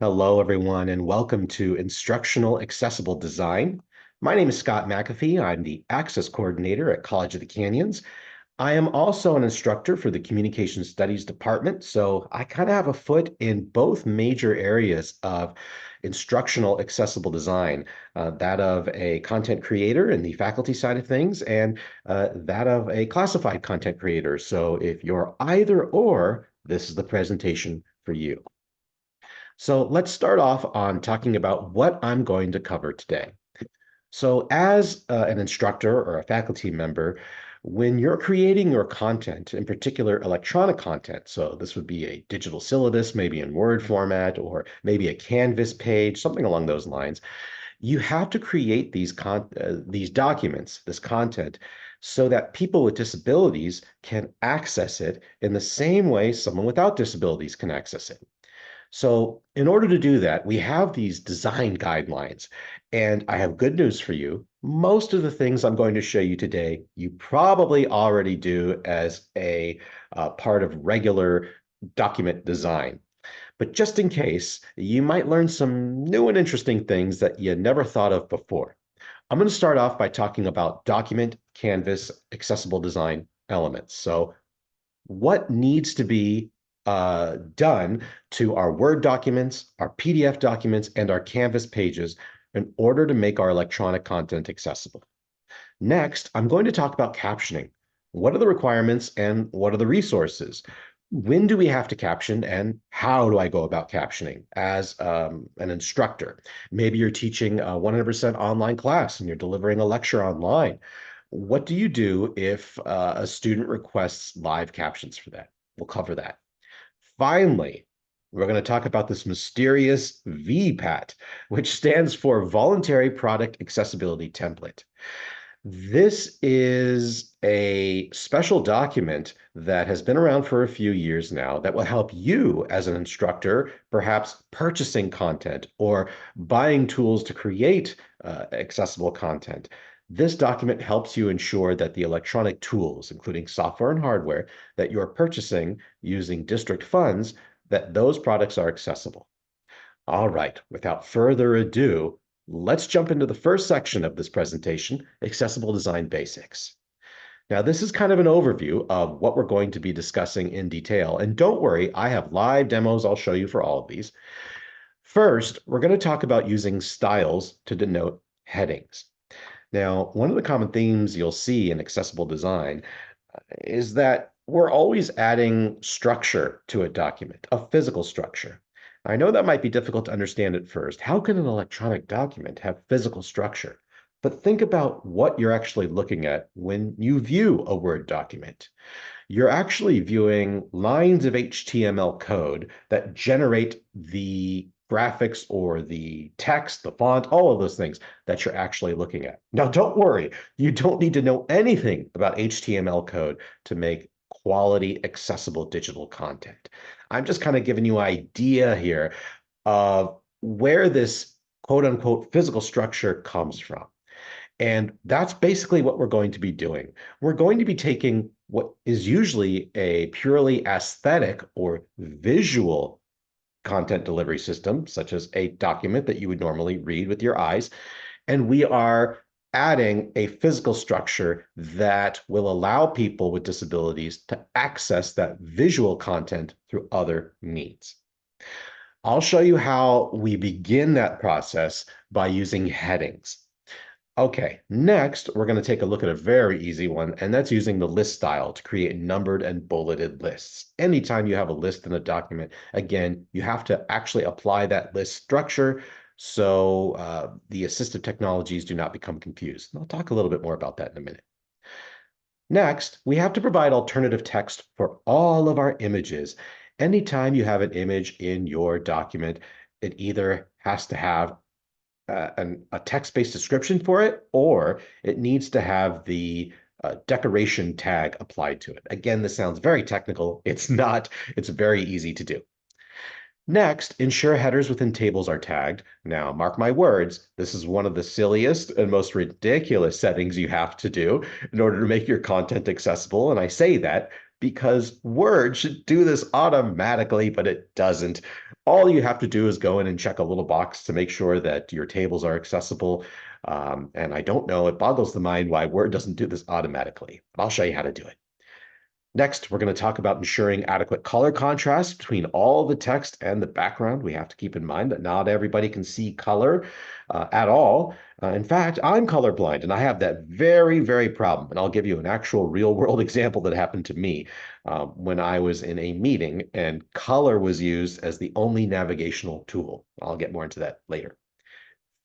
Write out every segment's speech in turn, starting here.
Hello, everyone, and welcome to Instructional Accessible Design. My name is Scott McAfee. I'm the Access Coordinator at College of the Canyons. I am also an instructor for the Communication Studies Department, so I kind of have a foot in both major areas of instructional accessible design, that of a content creator in the faculty side of things, and that of a classified content creator. So if you're either or, this is the presentation for you. So let's start off on talking about what I'm going to cover today. So as an instructor or a faculty member, when you're creating your content, in particular electronic content, so this would be a digital syllabus, maybe in Word format, or maybe a Canvas page, something along those lines, you have to create these documents, this content, so that people with disabilities can access it in the same way someone without disabilities can access it. So in order to do that, we have these design guidelines. And I have good news for you. Most of the things I'm going to show you today, you probably already do as a part of regular document design. But just in case, you might learn some new and interesting things that you never thought of before. I'm going to start off by talking about document, canvas, accessible design elements. So what needs to be done to our Word documents, our PDF documents, and our Canvas pages in order to make our electronic content accessible. Next, I'm going to talk about captioning. What are the requirements and what are the resources? When do we have to caption and how do I go about captioning as an instructor? Maybe you're teaching a 100% online class and you're delivering a lecture online. What do you do if a student requests live captions for that? We'll cover that. Finally, we're going to talk about this mysterious VPAT, which stands for Voluntary Product Accessibility Template. This is a special document that has been around for a few years now that will help you as an instructor, perhaps purchasing content or buying tools to create accessible content. This document helps you ensure that the electronic tools, including software and hardware, that you're purchasing using district funds, that those products are accessible. All right, without further ado, let's jump into the first section of this presentation, Accessible Design Basics. Now, this is kind of an overview of what we're going to be discussing in detail. And don't worry, I have live demos I'll show you for all of these. First, we're going to talk about using styles to denote headings. Now, one of the common themes you'll see in accessible design is that we're always adding structure to a document, a physical structure. I know that might be difficult to understand at first. How can an electronic document have physical structure? But think about what you're actually looking at when you view a Word document. You're actually viewing lines of HTML code that generate the graphics or the text, the font, all of those things that you're actually looking at. Now, don't worry, you don't need to know anything about HTML code to make quality, accessible digital content. I'm just kind of giving you an idea here of where this quote unquote physical structure comes from. And that's basically what we're going to be doing. We're going to be taking what is usually a purely aesthetic or visual content delivery system, such as a document that you would normally read with your eyes, and we are adding a physical structure that will allow people with disabilities to access that visual content through other means. I'll show you how we begin that process by using headings. Okay, next, we're going to take a look at a very easy one, and that's using the list style to create numbered and bulleted lists. Anytime you have a list in a document, again, you have to actually apply that list structure so the assistive technologies do not become confused. And I'll talk a little bit more about that in a minute. Next, we have to provide alternative text for all of our images. Anytime you have an image in your document, it either has to have a text-based description for it, or it needs to have the decoration tag applied to it. Again, this sounds very technical. It's not. It's very easy to do. Next, ensure headers within tables are tagged. Now, mark my words, this is one of the silliest and most ridiculous settings you have to do in order to make your content accessible. And I say that because Word should do this automatically, but it doesn't. All you have to do is go in and check a little box to make sure that your tables are accessible. And I don't know, it boggles the mind why Word doesn't do this automatically. But I'll show you how to do it. Next, we're going to talk about ensuring adequate color contrast between all the text and the background. We have to keep in mind that not everybody can see color at all. In fact, I'm colorblind and I have that very, very problem. And I'll give you an actual real world example that happened to me when I was in a meeting and color was used as the only navigational tool. I'll get more into that later.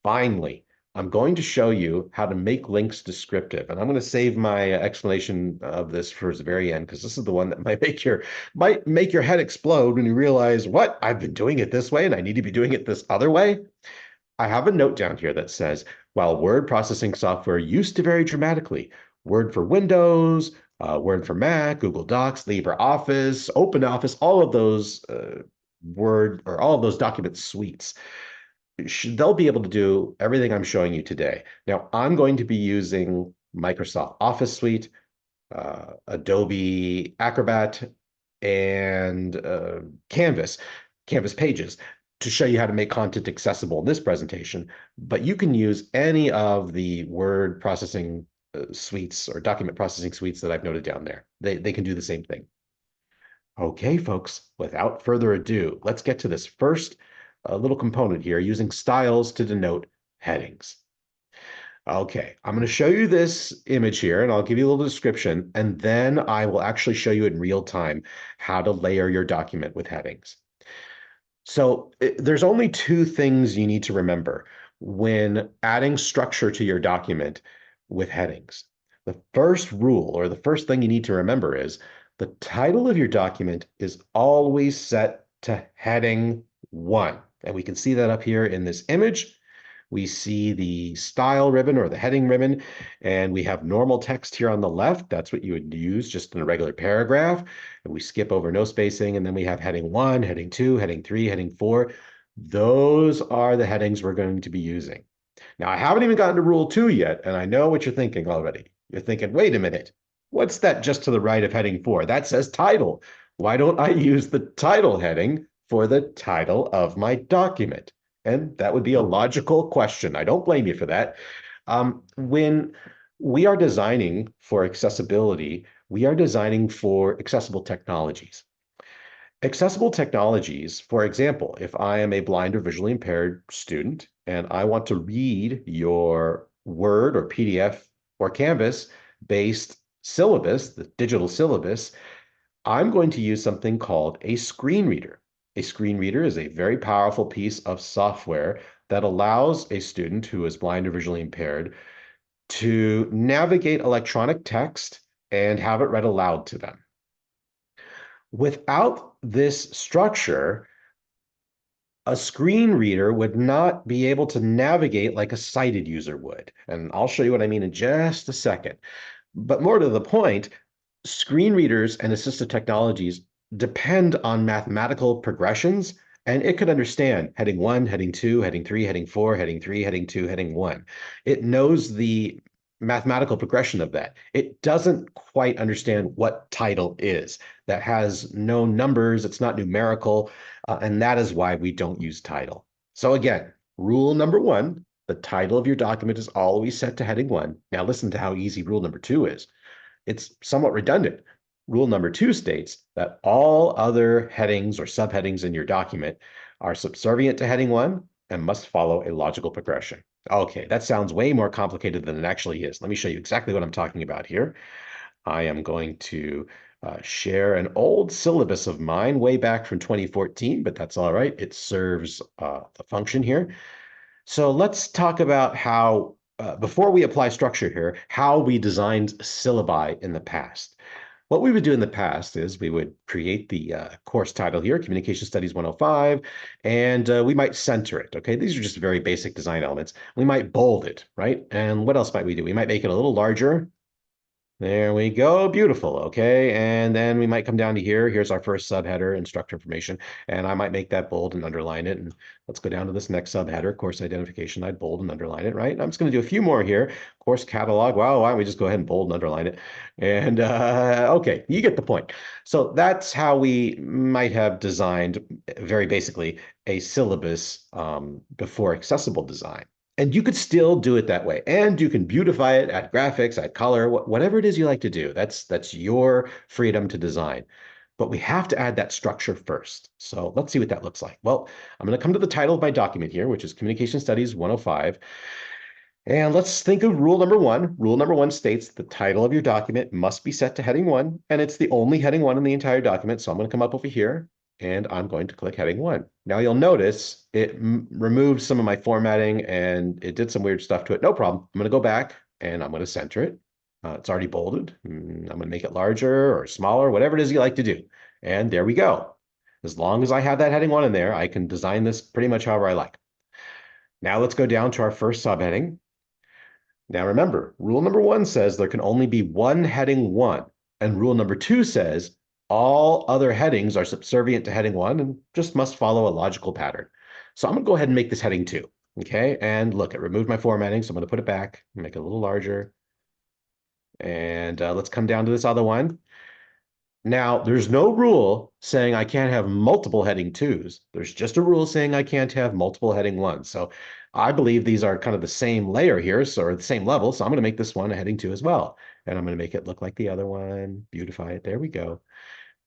Finally, I'm going to show you how to make links descriptive. And I'm going to save my explanation of this for the very end, because this is the one that might make your head explode when you realize, what, I've been doing it this way and I need to be doing it this other way. I have a note down here that says, while word processing software used to vary dramatically, Word for Windows, Word for Mac, Google Docs, LibreOffice, OpenOffice, all of those Word or all of those document suites, they'll be able to do everything I'm showing you today. Now, I'm going to be using Microsoft Office Suite, Adobe Acrobat, and Canvas Pages to show you how to make content accessible in this presentation. But you can use any of the word processing suites or document processing suites that I've noted down there. They can do the same thing. Okay, folks, without further ado, let's get to this first little component here using styles to denote headings. Okay, I'm going to show you this image here and I'll give you a little description, and then I will actually show you in real time how to layer your document with headings. So there's only two things you need to remember when adding structure to your document with headings. The first rule, or the first thing you need to remember, is the title of your document is always set to heading 1. And we can see that up here in this image. We see the style ribbon or the heading ribbon, and we have normal text here on the left. That's what you would use just in a regular paragraph. And we skip over no spacing, and then we have heading 1, heading 2, heading 3, heading 4. Those are the headings we're going to be using. Now, I haven't even gotten to rule 2 yet, and I know what you're thinking already. You're thinking, wait a minute, what's that just to the right of heading 4? That says title. Why don't I use the title heading for the title of my document? And that would be a logical question. I don't blame you for that. When we are designing for accessibility, we are designing for accessible technologies. Accessible technologies, for example, if I am a blind or visually impaired student and I want to read your Word or PDF or Canvas-based syllabus, the digital syllabus, I'm going to use something called a screen reader. A screen reader is a very powerful piece of software that allows a student who is blind or visually impaired to navigate electronic text and have it read aloud to them. Without this structure, a screen reader would not be able to navigate like a sighted user would. And I'll show you what I mean in just a second. But more to the point, screen readers and assistive technologies depend on mathematical progressions, and it could understand heading 1, heading 2, heading 3, heading 4, heading 3, heading 2, heading 1. It knows the mathematical progression of that. It doesn't quite understand what title is. That has no numbers, it's not numerical, and that is why we don't use title. So again, rule number 1, the title of your document is always set to heading 1. Now listen to how easy rule number 2 is. It's somewhat redundant. Rule number 2 states that all other headings or subheadings in your document are subservient to heading 1 and must follow a logical progression. Okay, that sounds way more complicated than it actually is. Let me show you exactly what I'm talking about here. I am going to share an old syllabus of mine way back from 2014, but that's all right. It serves the function here. So let's talk about how, before we apply structure here, how we designed syllabi in the past. What we would do in the past is we would create the course title here, Communication Studies 105, and we might center it, okay? These are just very basic design elements. We might bold it, right? And what else might we do? We might make it a little larger. There we go. Beautiful. Okay. And then we might come down to here. Here's our first subheader, instructor information. And I might make that bold and underline it. And let's go down to this next subheader, course identification. I'd bold and underline it, right? I'm just going to do a few more here. Course catalog. Wow. Why don't we just go ahead and bold and underline it? And okay, you get the point. So that's how we might have designed very basically a syllabus before accessible design. And you could still do it that way. And you can beautify it, add graphics, add color, whatever it is you like to do. That's your freedom to design. But we have to add that structure first. So let's see what that looks like. Well, I'm going to come to the title of my document here, which is Communication Studies 105. And let's think of rule number one. Rule number one states the title of your document must be set to heading one, and it's the only heading one in the entire document. So I'm going to come up over here and I'm going to click heading one. Now you'll notice it removed some of my formatting and it did some weird stuff to it. No problem. I'm going to go back and I'm going to center it. It's already bolded. I'm going to make it larger or smaller, whatever it is you like to do. And there we go. As long as I have that heading one in there, I can design this pretty much however I like. Now let's go down to our first subheading. Now remember, rule number one says there can only be one heading one, and rule number two says all other headings are subservient to heading one and just must follow a logical pattern. So I'm going to go ahead and make this heading two. Okay, and look, it removed my formatting, so I'm going to put it back, make it a little larger. And let's come down to this other one. Now, there's no rule saying I can't have multiple heading twos. There's just a rule saying I can't have multiple heading ones. So I believe these are kind of the same layer here, so or the same level. So I'm going to make this one a heading two as well. And I'm going to make it look like the other one, beautify it. There we go.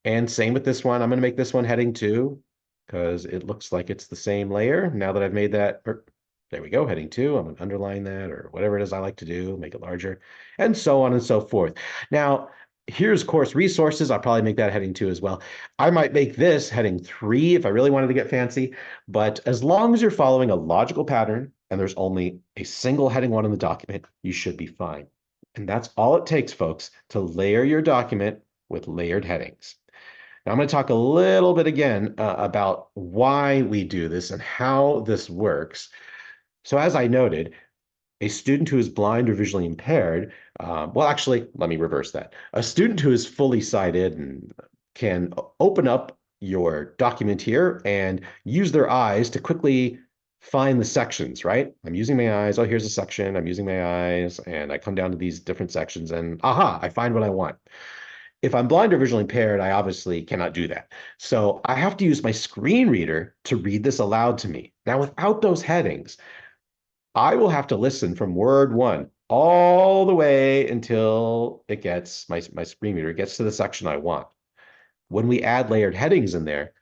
And same with this one. I'm going to make this one heading two because it looks like it's the same layer. Now that I've made that, there we go, heading two. I'm going to underline that or whatever it is I like to do, make it larger, and so on and so forth. Now, here's course resources. I'll probably make that heading two as well. I might make this heading three if I really wanted to get fancy, but as long as you're following a logical pattern and there's only a single heading one in the document, you should be fine. And that's all it takes, folks, to layer your document with layered headings. Now, I'm going to talk a little bit again about why we do this and how this works. So as I noted, a student who is blind or visually impaired, well, actually, let me reverse that. A student who is fully sighted and can open up your document here and use their eyes to quickly find the sections, right? I'm using my eyes. Oh, here's a section. I'm using my eyes and I come down to these different sections and aha, I find what I want. If I'm blind or visually impaired, I obviously cannot do that. So I have to use my screen reader to read this aloud to me. Now, without those headings, I will have to listen from word one all the way until it gets my screen reader gets to the section I want. When we add layered headings in there,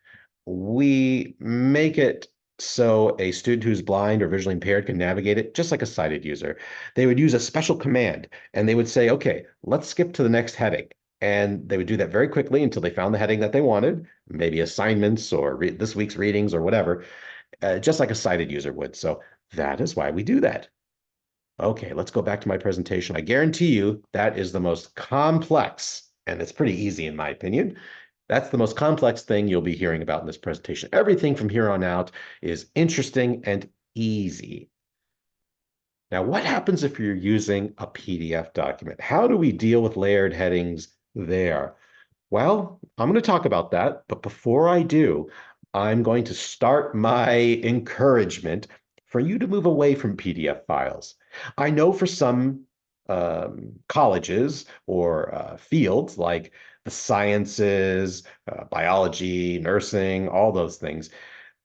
we make it so a student who's blind or visually impaired can navigate it just like a sighted user. They would use a special command and they would say, okay, let's skip to the next heading. And they would do that very quickly until they found the heading that they wanted, maybe assignments or this week's readings or whatever, just like a sighted user would. So that is why we do that. Okay, let's go back to my presentation. I guarantee you that is the most complex, and it's pretty easy in my opinion. That's the most complex thing you'll be hearing about in this presentation. Everything from here on out is interesting and easy. Now, what happens if you're using a PDF document? How do we deal with layered headings there? Well, I'm going to talk about that, but before I do, I'm going to start my encouragement for you to move away from PDF files. I know for some colleges or fields like the sciences, biology, nursing, all those things,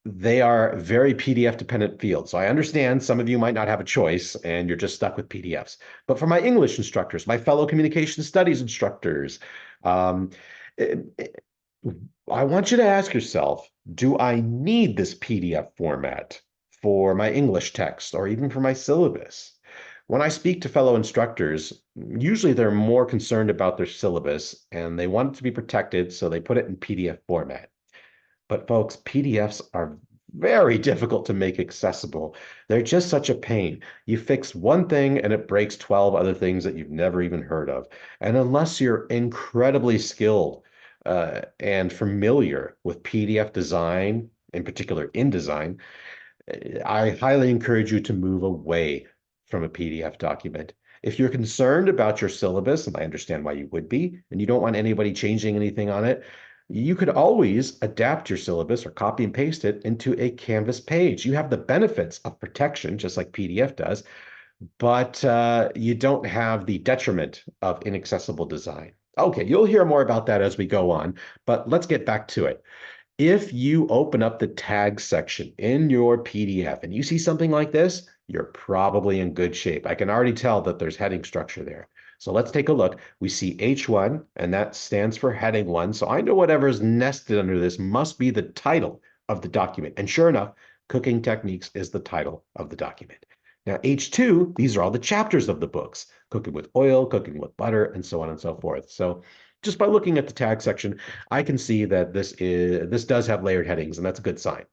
they are very PDF dependent fields. So I understand some of you might not have a choice and you're just stuck with PDFs. But for my English instructors, my fellow communication studies instructors, um, I want you to ask yourself, do I need this PDF format for my English text or even for my syllabus? When I speak to fellow instructors, usually they're more concerned about their syllabus and they want it to be protected, so they put it in PDF format. But folks, PDFs are very difficult to make accessible. They're just such a pain. You fix one thing and it breaks 12 other things that you've never even heard of. And unless you're incredibly skilled and familiar with PDF design, in particular InDesign, I highly encourage you to move away from a PDF document. If you're concerned about your syllabus, and I understand why you would be, and you don't want anybody changing anything on it, you could always adapt your syllabus or copy and paste it into a Canvas page. You have the benefits of protection, just like PDF does, but you don't have the detriment of inaccessible design. Okay, you'll hear more about that as we go on, but let's get back to it. If you open up the tag section in your PDF and you see something like this, you're probably in good shape. I can already tell that there's heading structure there. So let's take a look. We see H1, and that stands for heading 1. So I know whatever's nested under this must be the title of the document. And sure enough, Cooking Techniques is the title of the document. Now, H2, these are all the chapters of the books, cooking with oil, cooking with butter, and so on and so forth. So just by looking at the tag section, I can see that this does have layered headings, and that's a good sign.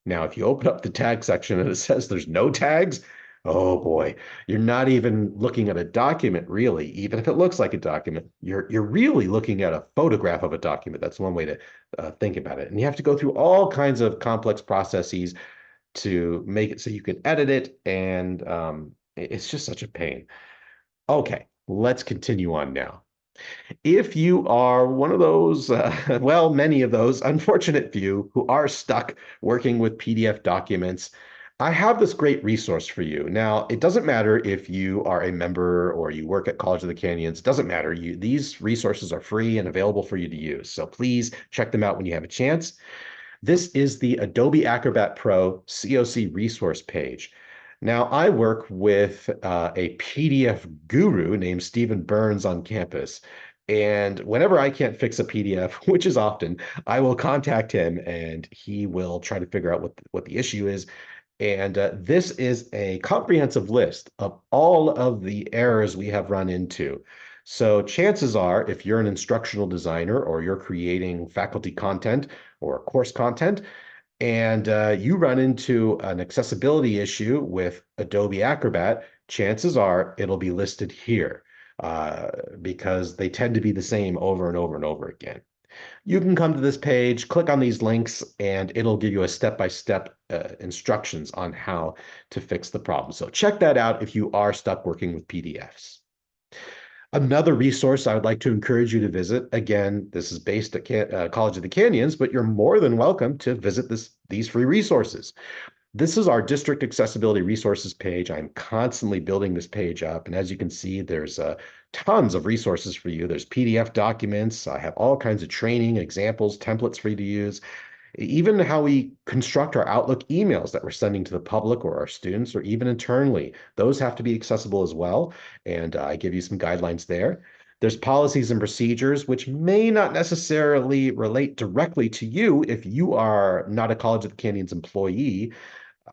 Now, if you open up the tag section and it says there's no tags, oh boy, you're not even looking at a document, really. Even if it looks like a document, you're really looking at a photograph of a document. That's one way to think about it. And you have to go through all kinds of complex processes to make it so you can edit it, and it's just such a pain. Okay, let's continue on now. If you are one of those, well, many of those unfortunate few who are stuck working with PDF documents, I have this great resource for you. Now, it doesn't matter if you are a member or you work at College of the Canyons, it doesn't matter. These resources are free and available for you to use. So please check them out when you have a chance. This is the Adobe Acrobat Pro COC resource page. Now, I work with a PDF guru named Stephen Burns on campus. And whenever I can't fix a PDF, which is often, I will contact him and he will try to figure out what the issue is. And this is a comprehensive list of all of the errors we have run into. So chances are, if you're an instructional designer or you're creating faculty content or course content, and you run into an accessibility issue with Adobe Acrobat, chances are it'll be listed here because they tend to be the same over and over and over again. You can come to this page, click on these links, and it'll give you a step-by-step instructions on how to fix the problem. So check that out if you are stuck working with PDFs. Another resource I would like to encourage you to visit, again, this is based at College of the Canyons, but you're more than welcome to visit these free resources. This is our district accessibility resources page. I'm constantly building this page up. And as you can see, there's tons of resources for you. There's PDF documents. I have all kinds of training, examples, templates for you to use. Even how we construct our Outlook emails that we're sending to the public or our students or even internally. Those have to be accessible as well. And I give you some guidelines there. There's policies and procedures, which may not necessarily relate directly to you if you are not a College of the Canyons employee.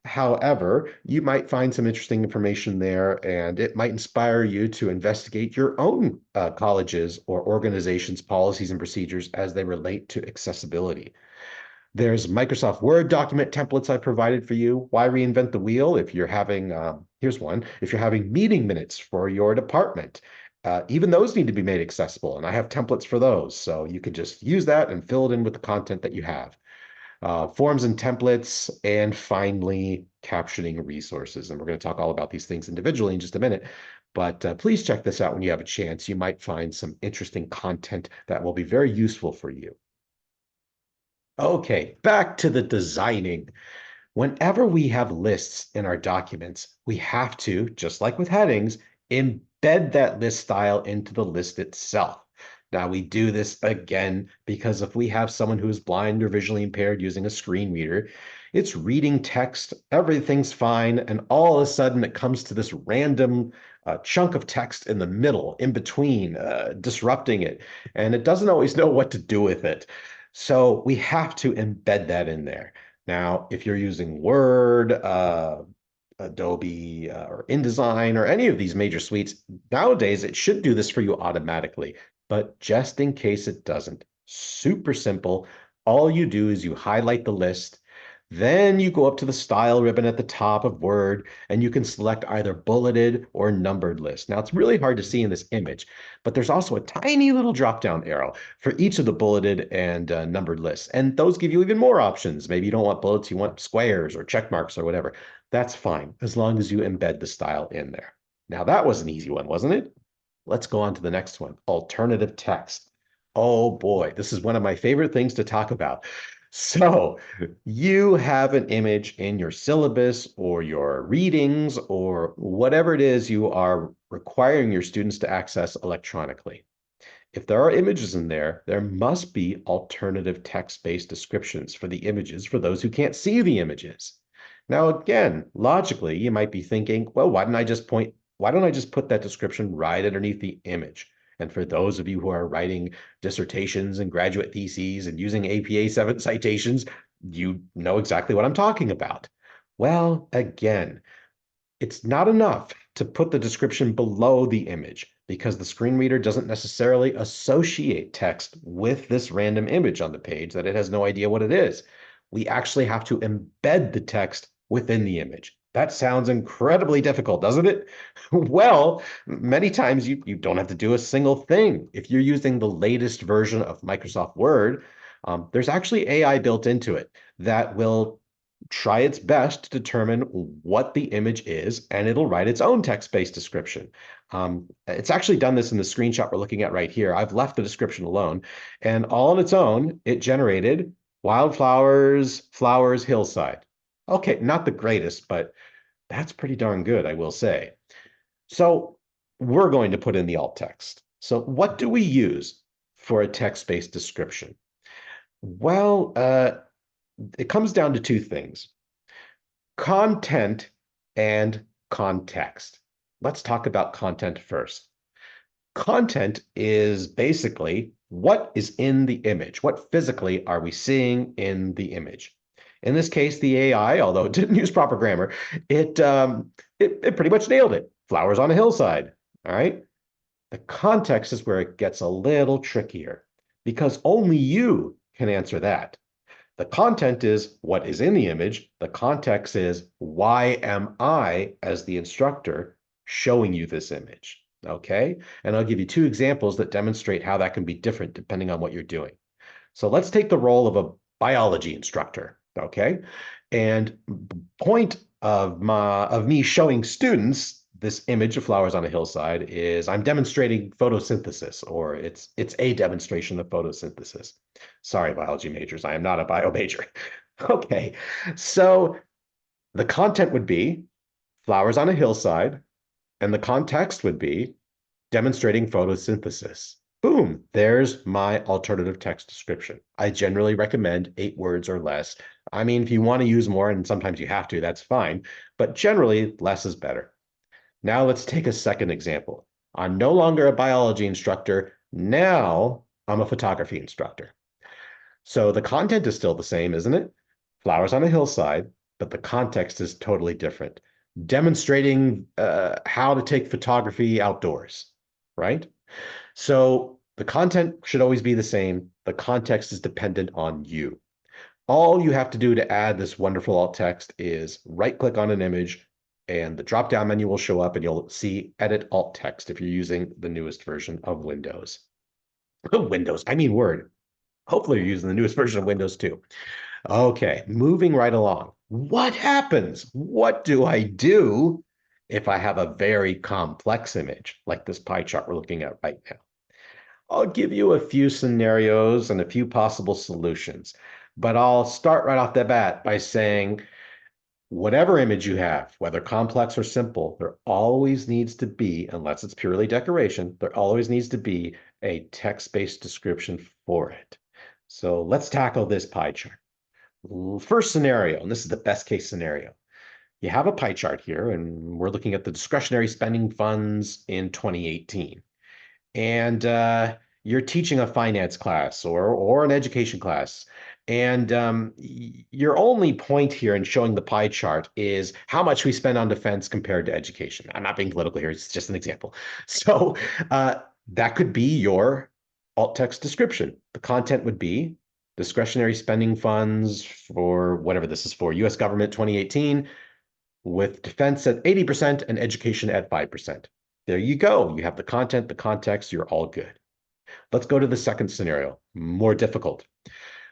However, you might find some interesting information there, and it might inspire you to investigate your own colleges or organizations' policies and procedures as they relate to accessibility. There's Microsoft Word document templates I provided for you. Why reinvent the wheel if you're having, here's one, if you're having meeting minutes for your department. Even those need to be made accessible, and I have templates for those. So you could just use that and fill it in with the content that you have. Forms and templates, and finally, captioning resources. And we're going to talk all about these things individually in just a minute. But please check this out when you have a chance. You might find some interesting content that will be very useful for you. Okay, back to the designing. Whenever we have lists in our documents, we have to, just like with headings, embed that list style into the list itself. Now, we do this again because if we have someone who's blind or visually impaired using a screen reader, it's reading text, everything's fine, and all of a sudden it comes to this random chunk of text in the middle, in between, disrupting it, and it doesn't always know what to do with it. So we have to embed that in there. Now, if you're using Word, Adobe, or InDesign, or any of these major suites, nowadays it should do this for you automatically. But just in case it doesn't, super simple. All you do is you highlight the list, then you go up to the style ribbon at the top of Word, and you can select either bulleted or numbered list. Now, it's really hard to see in this image, but there's also a tiny little drop-down arrow for each of the bulleted and numbered lists. And those give you even more options. Maybe you don't want bullets, you want squares or check marks or whatever. That's fine, as long as you embed the style in there. Now that was an easy one, wasn't it? Let's go on to the next one, alternative text. Oh boy, this is one of my favorite things to talk about. So you have an image in your syllabus or your readings or whatever it is you are requiring your students to access electronically. If there are images in there, there must be alternative text-based descriptions for the images for those who can't see the images. Now, again, logically, you might be thinking, well, why don't I just put that description right underneath the image? And for those of you who are writing dissertations and graduate theses and using APA 7 citations, you know exactly what I'm talking about. Well, again, it's not enough to put the description below the image because the screen reader doesn't necessarily associate text with this random image on the page that it has no idea what it is. We actually have to embed the text within the image. That sounds incredibly difficult, doesn't it? Well, many times you don't have to do a single thing. If you're using the latest version of Microsoft Word, there's actually AI built into it that will try its best to determine what the image is, and it'll write its own text-based description. It's actually done this in the screenshot we're looking at right here. I've left the description alone, and all on its own, it generated wildflowers, flowers, hillside. Okay, not the greatest, but that's pretty darn good, I will say. So we're going to put in the alt text. So what do we use for a text-based description? Well, it comes down to two things: content and context. Let's talk about content first. Content is basically what is in the image. What physically are we seeing in the image? In this case, the AI, although it didn't use proper grammar, it pretty much nailed it. Flowers on a hillside. All right. The context is where it gets a little trickier because only you can answer that. The content is what is in the image. The context is why am I, as the instructor, showing you this image? Okay. And I'll give you two examples that demonstrate how that can be different depending on what you're doing. So let's take the role of a biology instructor. Okay. And point of me showing students this image of flowers on a hillside is I'm demonstrating photosynthesis, or it's a demonstration of photosynthesis. Sorry, biology majors, I am not a bio major. Okay, so the content would be flowers on a hillside, and the context would be demonstrating photosynthesis. Boom, there's my alternative text description. I generally recommend 8 words or less. I mean, if you want to use more, and sometimes you have to, that's fine, but generally less is better. Now let's take a second example. I'm no longer a biology instructor. Now I'm a photography instructor. So the content is still the same, isn't it? Flowers on a hillside, but the context is totally different. Demonstrating how to take photography outdoors, right? So the content should always be the same. The context is dependent on you. All you have to do to add this wonderful alt text is right-click on an image, and the drop-down menu will show up, and you'll see Edit Alt Text if you're using the newest version of Windows. Windows, I mean Word. Hopefully you're using the newest version of Windows too. Okay, moving right along. What happens? What do I do if I have a very complex image like this pie chart we're looking at right now? I'll give you a few scenarios and a few possible solutions, but I'll start right off the bat by saying whatever image you have, whether complex or simple, there always needs to be, unless it's purely decoration, there always needs to be a text-based description for it. So let's tackle this pie chart. First scenario, and this is the best case scenario. You have a pie chart here, and we're looking at the discretionary spending funds in 2018. And you're teaching a finance class or an education class. And your only point here in showing the pie chart is how much we spend on defense compared to education. I'm not being political here, it's just an example. So that could be your alt text description. The content would be discretionary spending funds for whatever this is for, US government 2018, with defense at 80% and education at 5%. There you go. You have the content, the context, you're all good. Let's go to the second scenario, more difficult.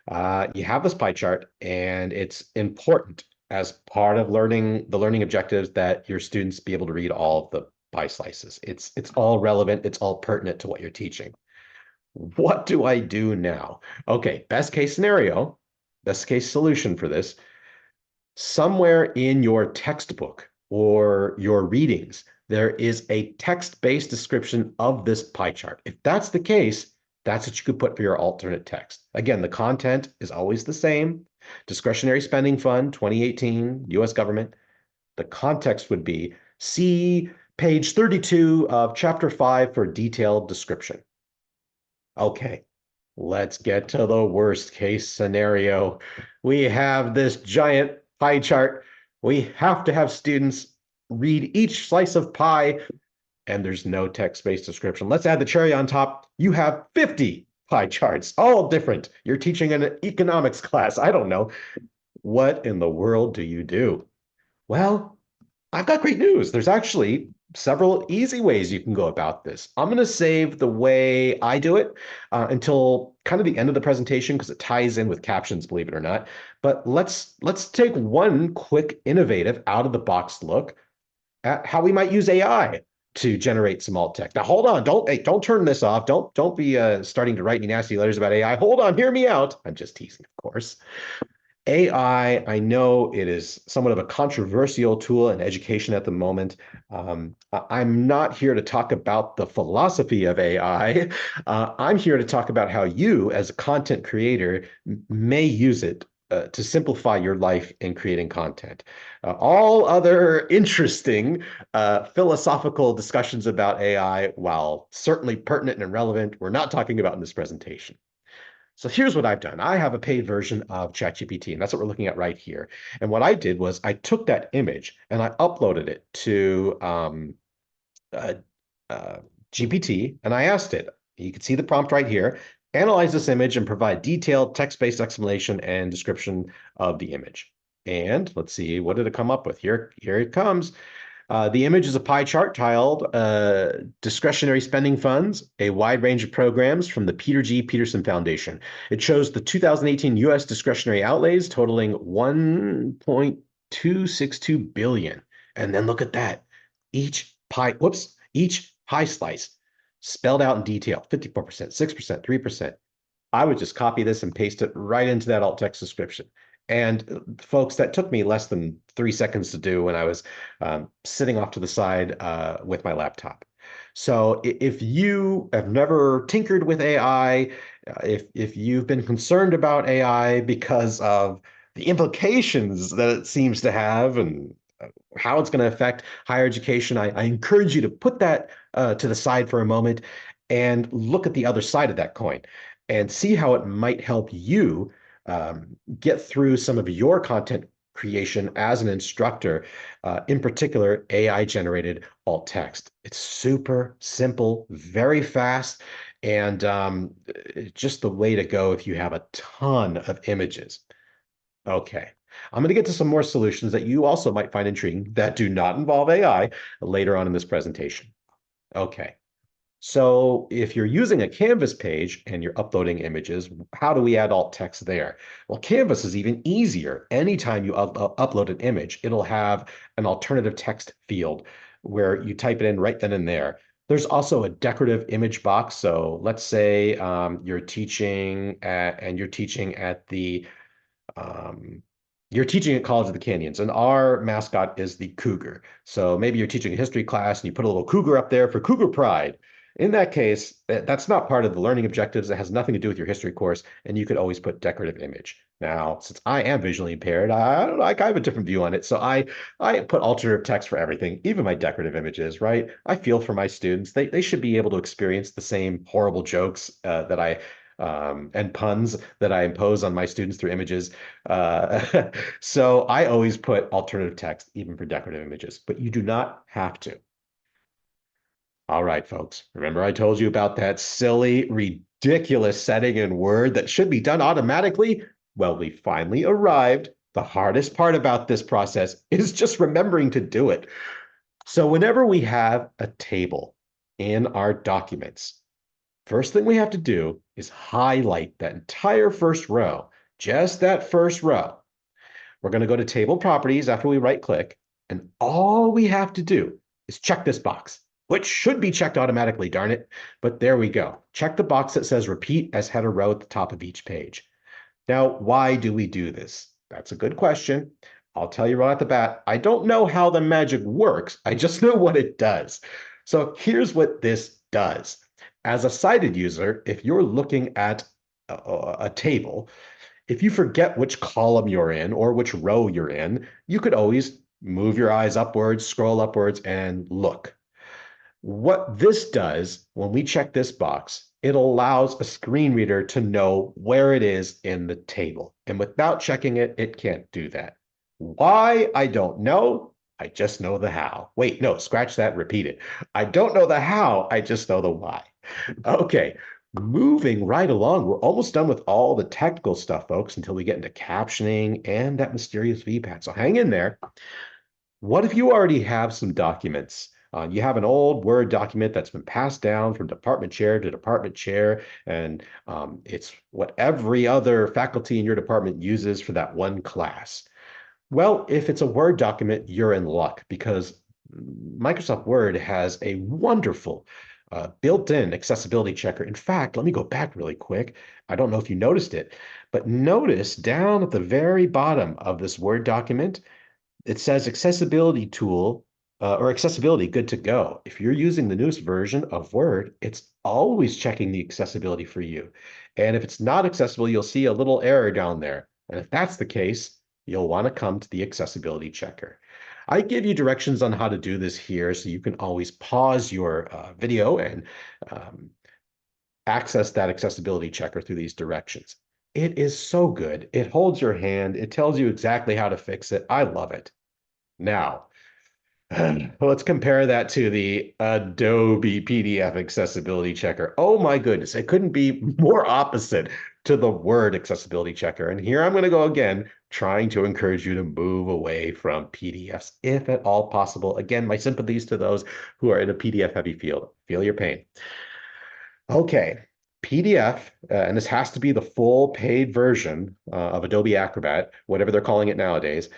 You have this pie chart, and it's important as part of learning the learning objectives that your students be able to read all of the pie slices. It's all relevant. It's all pertinent to what you're teaching. What do I do now? Okay, best case scenario, best case solution for this. Somewhere in your textbook or your readings, there is a text-based description of this pie chart. If that's the case, that's what you could put for your alternate text. Again, the content is always the same. Discretionary spending fund, 2018, US government. The context would be see page 32 of chapter 5 for detailed description. Okay, let's get to the worst case scenario. We have this giant pie chart. We have to have students read each slice of pie, and there's no text-based description. Let's add the cherry on top. You have 50 pie charts, all different. You're teaching an economics class. I don't know. What in the world do you do? Well, I've got great news. There's actually several easy ways you can go about this. I'm going to save the way I do it until kind of the end of the presentation because it ties in with captions, believe it or not. But let's take one quick innovative out of the box look at how we might use AI to generate some alt text. Now, hold on, don't turn this off. Don't be starting to write me nasty letters about AI. Hold on, hear me out. I'm just teasing, of course. AI, I know it is somewhat of a controversial tool in education at the moment. I'm not here to talk about the philosophy of AI. I'm here to talk about how you, as a content creator, may use it to simplify your life in creating content. All other interesting philosophical discussions about AI, while certainly pertinent and relevant, we're not talking about in this presentation. So here's what I've done. I have a paid version of ChatGPT, and that's what we're looking at right here. And what I did was I took that image and I uploaded it to uh, uh, GPT, and I asked it, you can see the prompt right here, analyze this image and provide detailed text-based explanation and description of the image. And let's see, what did it come up with? Here it comes. The image is a pie chart tiled discretionary spending funds, a wide range of programs from the Peter G. Peterson Foundation. It shows the 2018 U.S. discretionary outlays totaling 1.262 billion. And then look at that. Each pie slice spelled out in detail, 54%, 6%, 3%. I would just copy this and paste it right into that alt text description. And folks, that took me less than 3 seconds to do when I was sitting off to the side with my laptop. So if you have never tinkered with AI, if you've been concerned about AI because of the implications that it seems to have and how it's going to affect higher education, I encourage you to put that to the side for a moment and look at the other side of that coin and see how it might help you get through some of your content creation as an instructor, in particular, AI generated alt text. It's super simple, very fast, and just the way to go if you have a ton of images. Okay, I'm going to get to some more solutions that you also might find intriguing that do not involve AI later on in this presentation. Okay. So if you're using a Canvas page and you're uploading images, how do we add alt text there? Well, Canvas is even easier. Anytime you upload an image, it'll have an alternative text field where you type it in right then and there. There's also a decorative image box. So let's say you're teaching at the you're teaching at College of the Canyons, and our mascot is the cougar. So maybe you're teaching a history class and you put a little cougar up there for cougar pride. In that case, that's not part of the learning objectives. It has nothing to do with your history course, and you could always put decorative image. Now, since I am visually impaired, I don't know, I have a different view on it. So I put alternative text for everything, even my decorative images, right? I feel for my students. They should be able to experience the same horrible jokes that I and puns that I impose on my students through images. So I always put alternative text, even for decorative images, but you do not have to. All right, folks. Remember I told you about that silly, ridiculous setting in Word that should be done automatically? Well, we finally arrived. The hardest part about this process is just remembering to do it. So whenever we have a table in our documents, first thing we have to do is highlight that entire first row, just that first row. We're going to go to Table Properties after we right-click, and all we have to do is check this box. which should be checked automatically, darn it. But there we go. Check the box that says repeat as header row at the top of each page. Now, why do we do this? That's a good question. I'll tell you right at the bat, I don't know how the magic works. I just know what it does. So here's what this does. As a sighted user, if you're looking at a table, if you forget which column you're in or which row you're in, you could always move your eyes upwards, scroll upwards, and look. What this does, when we check this box, it allows a screen reader to know where it is in the table. And without checking it, it can't do that. Why? I don't know. I just know the how. Wait, no, scratch that, repeat it. I don't know the how, I just know the why. Okay, moving right along, we're almost done with all the technical stuff, folks, until we get into captioning and that mysterious VPAT. So hang in there. What if you already have some documents? You have an old Word document that's been passed down from department chair to department chair, and it's what every other faculty in your department uses for that one class. Well, if it's a Word document, you're in luck because Microsoft Word has a wonderful built-in accessibility checker. In fact, let me go back really quick. I don't know if you noticed it, but notice down at the very bottom of this Word document, it says accessibility tool or accessibility good to go. If you're using the newest version of Word, it's always checking the accessibility for you. And if it's not accessible, you'll see a little error down there. And if that's the case, you'll want to come to the accessibility checker. I give you directions on how to do this here, so you can always pause your video and um, access that accessibility checker through these directions. It is so good. It holds your hand. It tells you exactly how to fix it. I love it. Now, let's compare that to the Adobe PDF accessibility checker. Oh my goodness, it couldn't be more opposite to the Word accessibility checker. And here I'm going to go again, trying to encourage you to move away from PDFs if at all possible. Again, my sympathies to those who are in a PDF heavy field. Feel your pain. Okay, PDF, and this has to be the full paid version of Adobe Acrobat, whatever they're calling it nowadays.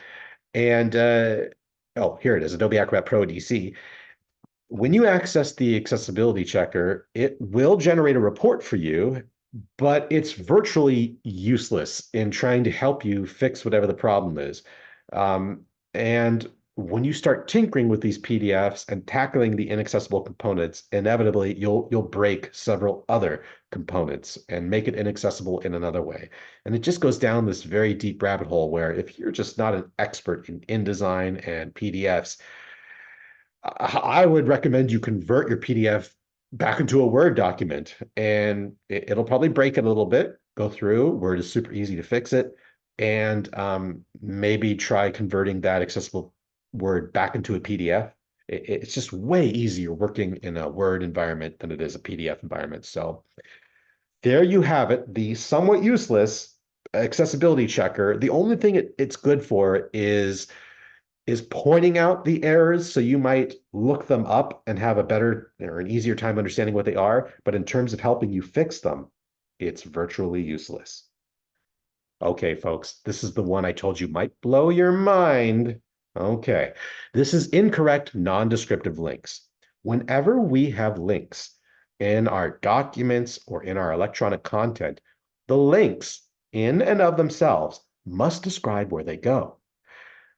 And oh, here it is, Adobe Acrobat Pro DC. When you access the accessibility checker, it will generate a report for you, but it's virtually useless in trying to help you fix whatever the problem is. And when you start tinkering with these PDFs and tackling the inaccessible components, inevitably you'll break several other components and make it inaccessible in another way. And it just goes down this very deep rabbit hole where if you're just not an expert in InDesign and PDFs, I would recommend you convert your PDF back into a Word document, and it'll probably break it a little bit. Go through. Word is super easy to fix it, and maybe try converting that accessible Word back into a PDF. It's just way easier working in a Word environment than it is a PDF environment. So there you have it, the somewhat useless accessibility checker. The only thing it's good for is pointing out the errors, so you might look them up and have a better or an easier time understanding what they are. But in terms of helping you fix them, it's virtually useless. Okay, folks, this is the one I told you might blow your mind. Okay, this is incorrect non-descriptive links. Whenever we have links in our documents or in our electronic content, the links in and of themselves must describe where they go.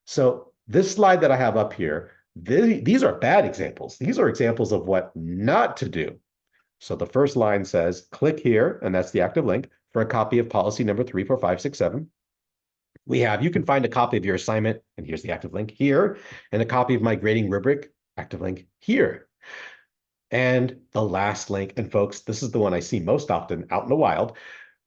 So this slide that I have up here, these are bad examples. These are examples of what not to do. So the first line says, click here, and that's the active link, for a copy of policy number 34567. You can find a copy of your assignment, and here's the active link here, and a copy of my grading rubric, active link here. And the last link, and folks, this is the one I see most often out in the wild,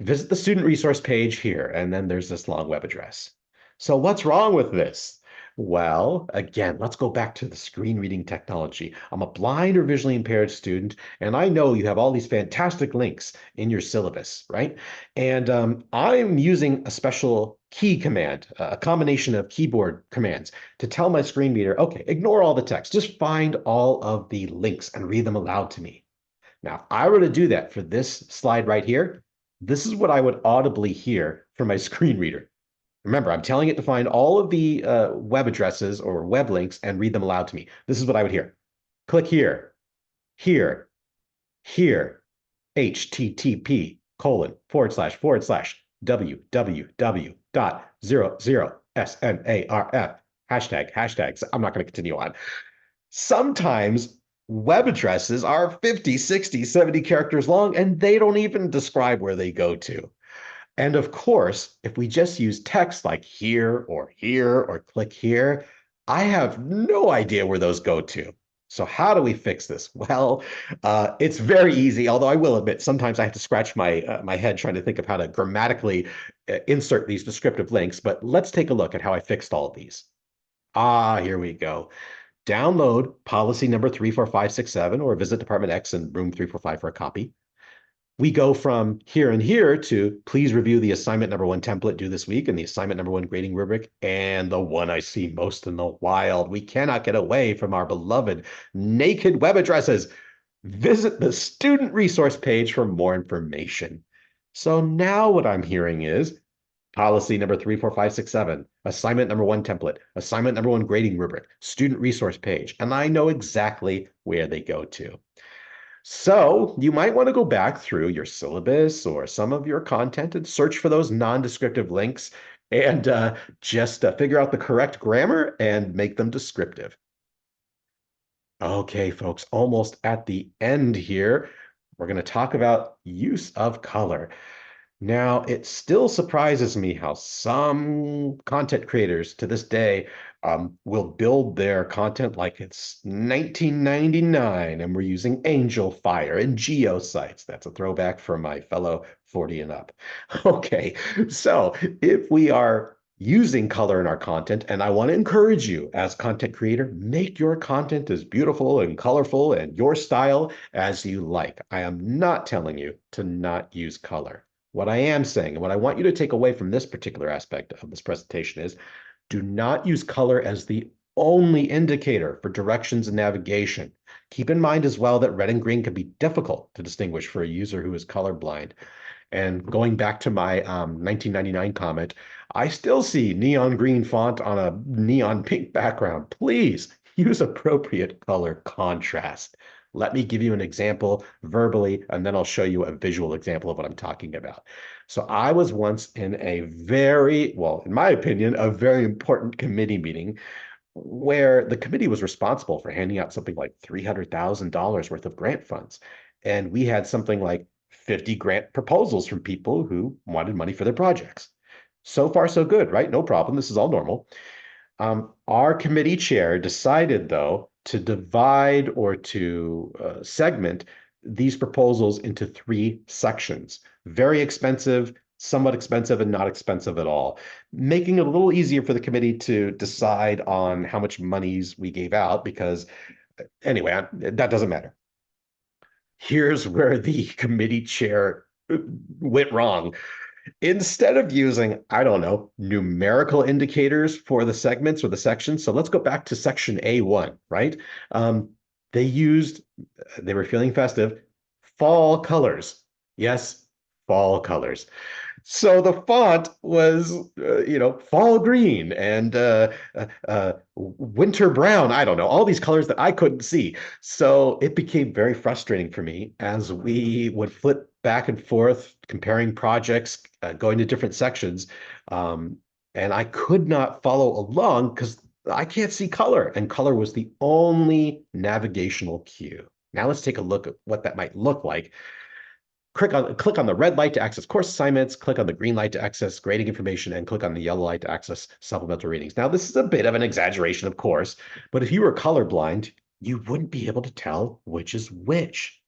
visit the student resource page here, and then there's this long web address. So what's wrong with this? Well, again, let's go back to the screen reading technology. I'm a blind or visually impaired student, and I know you have all these fantastic links in your syllabus, right? And I'm using a special key command, a combination of keyboard commands to tell my screen reader, okay, ignore all the text, just find all of the links and read them aloud to me. Now, if I were to do that for this slide right here, this is what I would audibly hear from my screen reader. Remember, I'm telling it to find all of the web addresses or web links and read them aloud to me. This is what I would hear. Click here. here, http:// www.00snarf hashtags. I'm not going to continue on. Sometimes web addresses are 50, 60, 70 characters long, and they don't even describe where they go to. And of course, if we just use text like here or click here, I have no idea where those go to. So how do we fix this? Well, it's very easy, although I will admit sometimes I have to scratch my head trying to think of how to grammatically insert these descriptive links. But let's take a look at how I fixed all of these. Here we go. Download policy number 34567 or visit Department X in room 345 for a copy. We go from here and here to please review the assignment number one template due this week and the assignment number one grading rubric and the one I see most in the wild. We cannot get away from our beloved naked web addresses. Visit the student resource page for more information. So now what I'm hearing is policy number 34567, assignment number one template, assignment number one grading rubric, student resource page, and I know exactly where they go to. So you might want to go back through your syllabus or some of your content and search for those non-descriptive links and just figure out the correct grammar and make them descriptive. Okay, folks, almost at the end here. We're going to talk about use of color. Now, it still surprises me how some content creators to this day will build their content like it's 1999 and we're using Angel Fire and Geosites. That's a throwback for my fellow 40 and up. Okay, so if we are using color in our content, and I want to encourage you as content creator, make your content as beautiful and colorful and your style as you like. I am not telling you to not use color. What I am saying, and what I want you to take away from this particular aspect of this presentation is, do not use color as the only indicator for directions and navigation. Keep in mind as well that red and green can be difficult to distinguish for a user who is colorblind. And going back to my 1999 comment, I still see neon green font on a neon pink background. Please use appropriate color contrast. Let me give you an example verbally, and then I'll show you a visual example of what I'm talking about. So I was once in a very, well, in my opinion, a very important committee meeting where the committee was responsible for handing out something like $300,000 worth of grant funds. And we had something like 50 grant proposals from people who wanted money for their projects. So far, so good, right? No problem. This is all normal. Our committee chair decided, though, to divide or to segment these proposals into three sections. Very expensive, somewhat expensive, and not expensive at all, making it a little easier for the committee to decide on how much monies we gave out because, anyway, that doesn't matter. Here's where the committee chair went wrong. Instead of using, I don't know, numerical indicators for the segments or the sections, so let's go back to section A1, right? They used, they were feeling festive, fall colors. Yes, fall colors. So the font was, fall green and winter brown. I don't know, all these colors that I couldn't see. So it became very frustrating for me as we would flip back and forth, comparing projects, going to different sections. And I could not follow along because I can't see color, and color was the only navigational cue. Now let's take a look at what that might look like. Click on the red light to access course assignments, click on the green light to access grading information, and click on the yellow light to access supplemental readings. Now, this is a bit of an exaggeration, of course, but if you were colorblind, you wouldn't be able to tell which is which.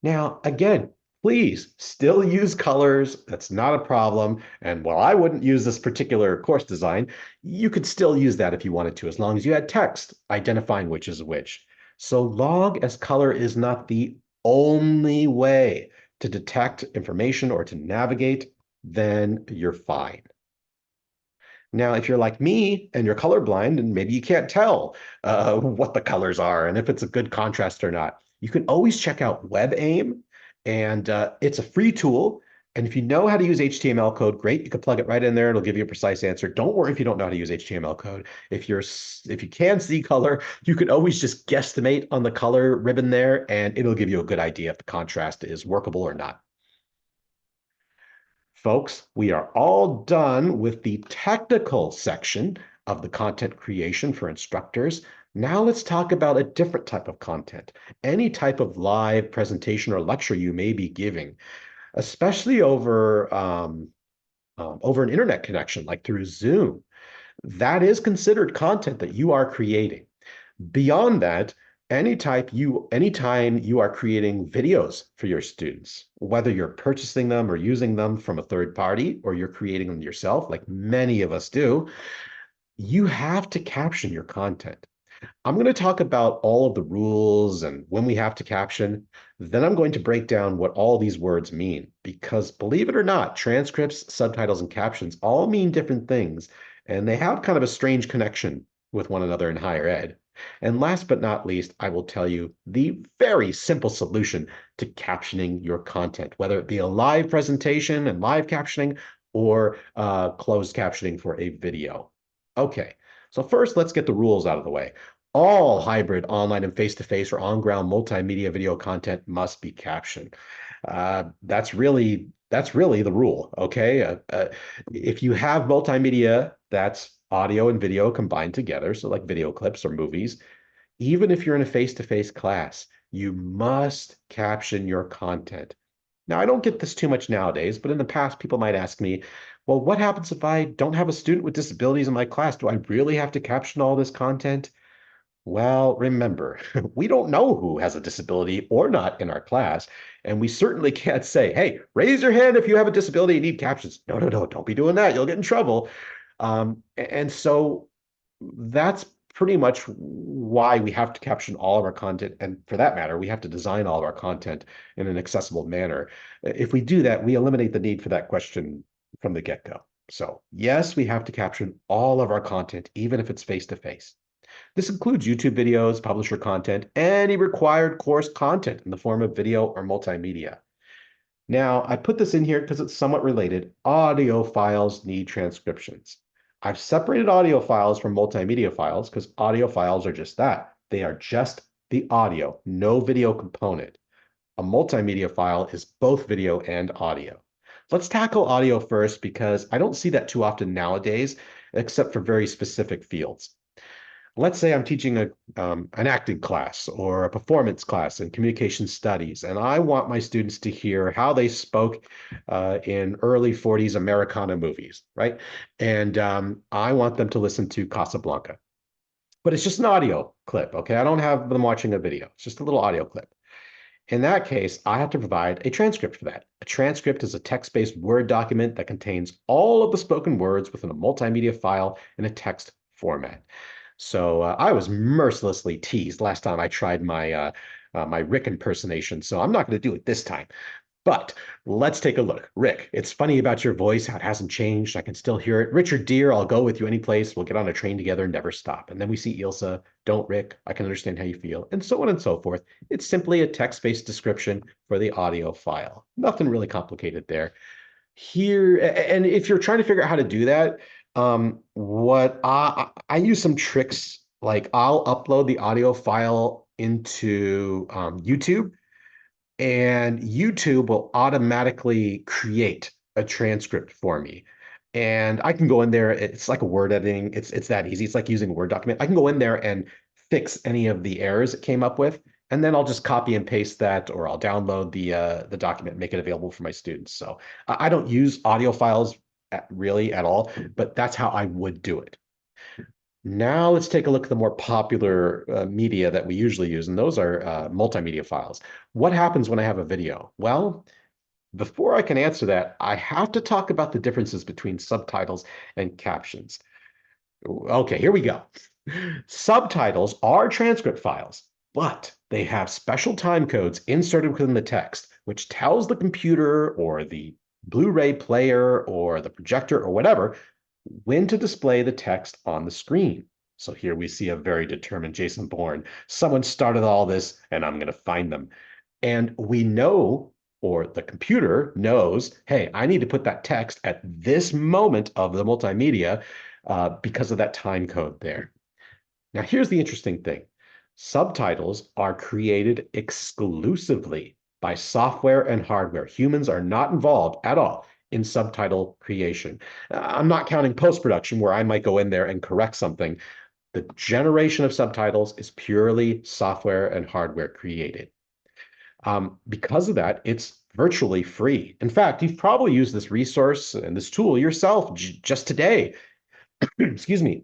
Now, again, please still use colors. That's not a problem. And while I wouldn't use this particular course design, you could still use that if you wanted to, as long as you had text identifying which is which. So long as color is not the only way to detect information or to navigate, then you're fine. Now, if you're like me and you're colorblind and maybe you can't tell what the colors are and if it's a good contrast or not, you can always check out WebAIM, and it's a free tool. And if you know how to use HTML code, great. You can plug it right in there. It'll give you a precise answer. Don't worry if you don't know how to use HTML code. If you can see color, you can always just guesstimate on the color ribbon there, and it'll give you a good idea if the contrast is workable or not. Folks, we are all done with the technical section of the content creation for instructors. Now let's talk about a different type of content, any type of live presentation or lecture you may be giving, especially over an internet connection, like through Zoom. That is considered content that you are creating. Beyond that, anytime you are creating videos for your students, whether you're purchasing them or using them from a third party, or you're creating them yourself, like many of us do, you have to caption your content. I'm going to talk about all of the rules and when we have to caption. Then I'm going to break down what all these words mean, because believe it or not, transcripts, subtitles, and captions all mean different things, and they have kind of a strange connection with one another in higher ed. And last but not least, I will tell you the very simple solution to captioning your content, whether it be a live presentation and live captioning or closed captioning for a video. Okay, so first let's get the rules out of the way. All hybrid online and face-to-face or on-ground multimedia video content must be captioned. That's really the rule. Okay, if you have multimedia, that's audio and video combined together, so like video clips or movies. Even if you're in a face-to-face class, you must caption your content. Now, I don't get this too much nowadays, but in the past, people might ask me, well, what happens if I don't have a student with disabilities in my class? Do I really have to caption all this content? Well, remember, we don't know who has a disability or not in our class, and we certainly can't say, hey, raise your hand if you have a disability and need captions. No, no, no, don't be doing that. You'll get in trouble. And so that's pretty much why we have to caption all of our content. And for that matter, we have to design all of our content in an accessible manner. If we do that, we eliminate the need for that question from the get-go. So yes, we have to caption all of our content, even if it's face-to-face. This includes YouTube videos, publisher content, any required course content in the form of video or multimedia. Now, I put this in here because it's somewhat related. Audio files need transcriptions. I've separated audio files from multimedia files because audio files are just that. They are just the audio, no video component. A multimedia file is both video and audio. Let's tackle audio first because I don't see that too often nowadays, except for very specific fields. Let's say I'm teaching an acting class or a performance class in communication studies, and I want my students to hear how they spoke in early 40s Americana movies, right? And I want them to listen to Casablanca. But it's just an audio clip, okay? I don't have them watching a video. It's just a little audio clip. In that case, I have to provide a transcript for that. A transcript is a text-based Word document that contains all of the spoken words within a multimedia file in a text format. So I was mercilessly teased last time I tried my Rick impersonation, so I'm not going to do it this time. But let's take a look. Rick, it's funny about your voice, how it hasn't changed. I can still hear it. Richard Deere, I'll go with you any place. We'll get on a train together and never stop. And then we see Ilsa, don't Rick, I can understand how you feel, and so on and so forth. It's simply a text-based description for the audio file. Nothing really complicated there. Here, and if you're trying to figure out how to do that, what I use some tricks, like I'll upload the audio file into YouTube, and YouTube will automatically create a transcript for me. And I can go in there, it's like a word editing, it's that easy. It's like using a Word document. I can go in there and fix any of the errors it came up with, and then I'll just copy and paste that, or I'll download the document and make it available for my students. So I don't use audio files really at all, but that's how I would do it. Now let's take a look at the more popular media that we usually use, and those are multimedia files. What happens when I have a video? Well, before I can answer that, I have to talk about the differences between subtitles and captions. Okay, here we go. Subtitles are transcript files, but they have special time codes inserted within the text, which tells the computer or the Blu-ray player or the projector or whatever when to display the text on the screen. So here we see a very determined Jason Bourne. Someone started all this, and I'm going to find them. And we know or the computer knows, hey, I need to put that text at this moment of the multimedia because of that time code there. Now, here's the interesting thing. Subtitles are created exclusively by software and hardware. Humans are not involved at all in subtitle creation. I'm not counting post-production where I might go in there and correct something. The generation of subtitles is purely software and hardware created. Because of that, it's virtually free. In fact, you've probably used this resource and this tool yourself just today. Excuse me.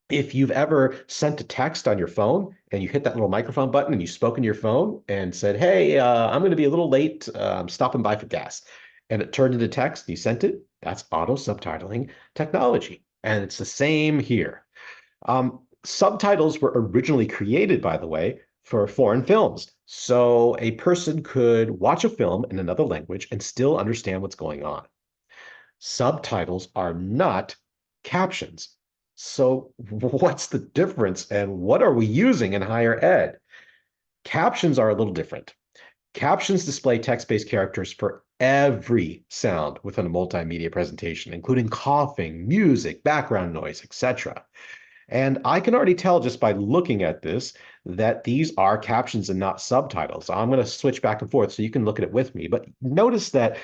If you've ever sent a text on your phone and you hit that little microphone button and you spoke into your phone and said, hey, I'm going to be a little late. I'm stopping by for gas. And it turned into text, and you sent it. That's auto subtitling technology. And it's the same here. Subtitles were originally created, by the way, for foreign films. So a person could watch a film in another language and still understand what's going on. Subtitles are not captions. So what's the difference and what are we using in higher ed? Captions are a little different. Captions display text-based characters for every sound within a multimedia presentation, including coughing, music, background noise, etc. And I can already tell just by looking at this that these are captions and not subtitles. I'm going to switch back and forth so you can look at it with me. But notice that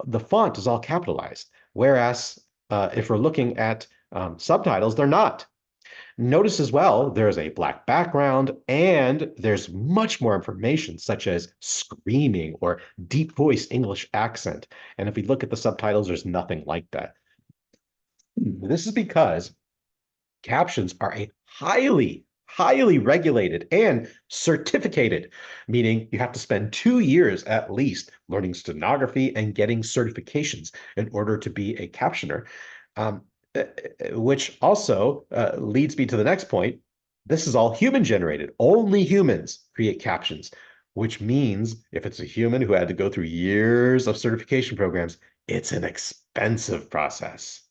the font is all capitalized, whereas if we're looking at subtitles, they're not. Notice as well, there's a black background and there's much more information, such as screaming or deep voice English accent. And if we look at the subtitles, there's nothing like that. This is because captions are a highly regulated and certificated, meaning you have to spend 2 years at least learning stenography and getting certifications in order to be a captioner, um, which also leads me to the next point. This is all human generated. Only humans create captions, which means if it's a human who had to go through years of certification programs, it's an expensive process.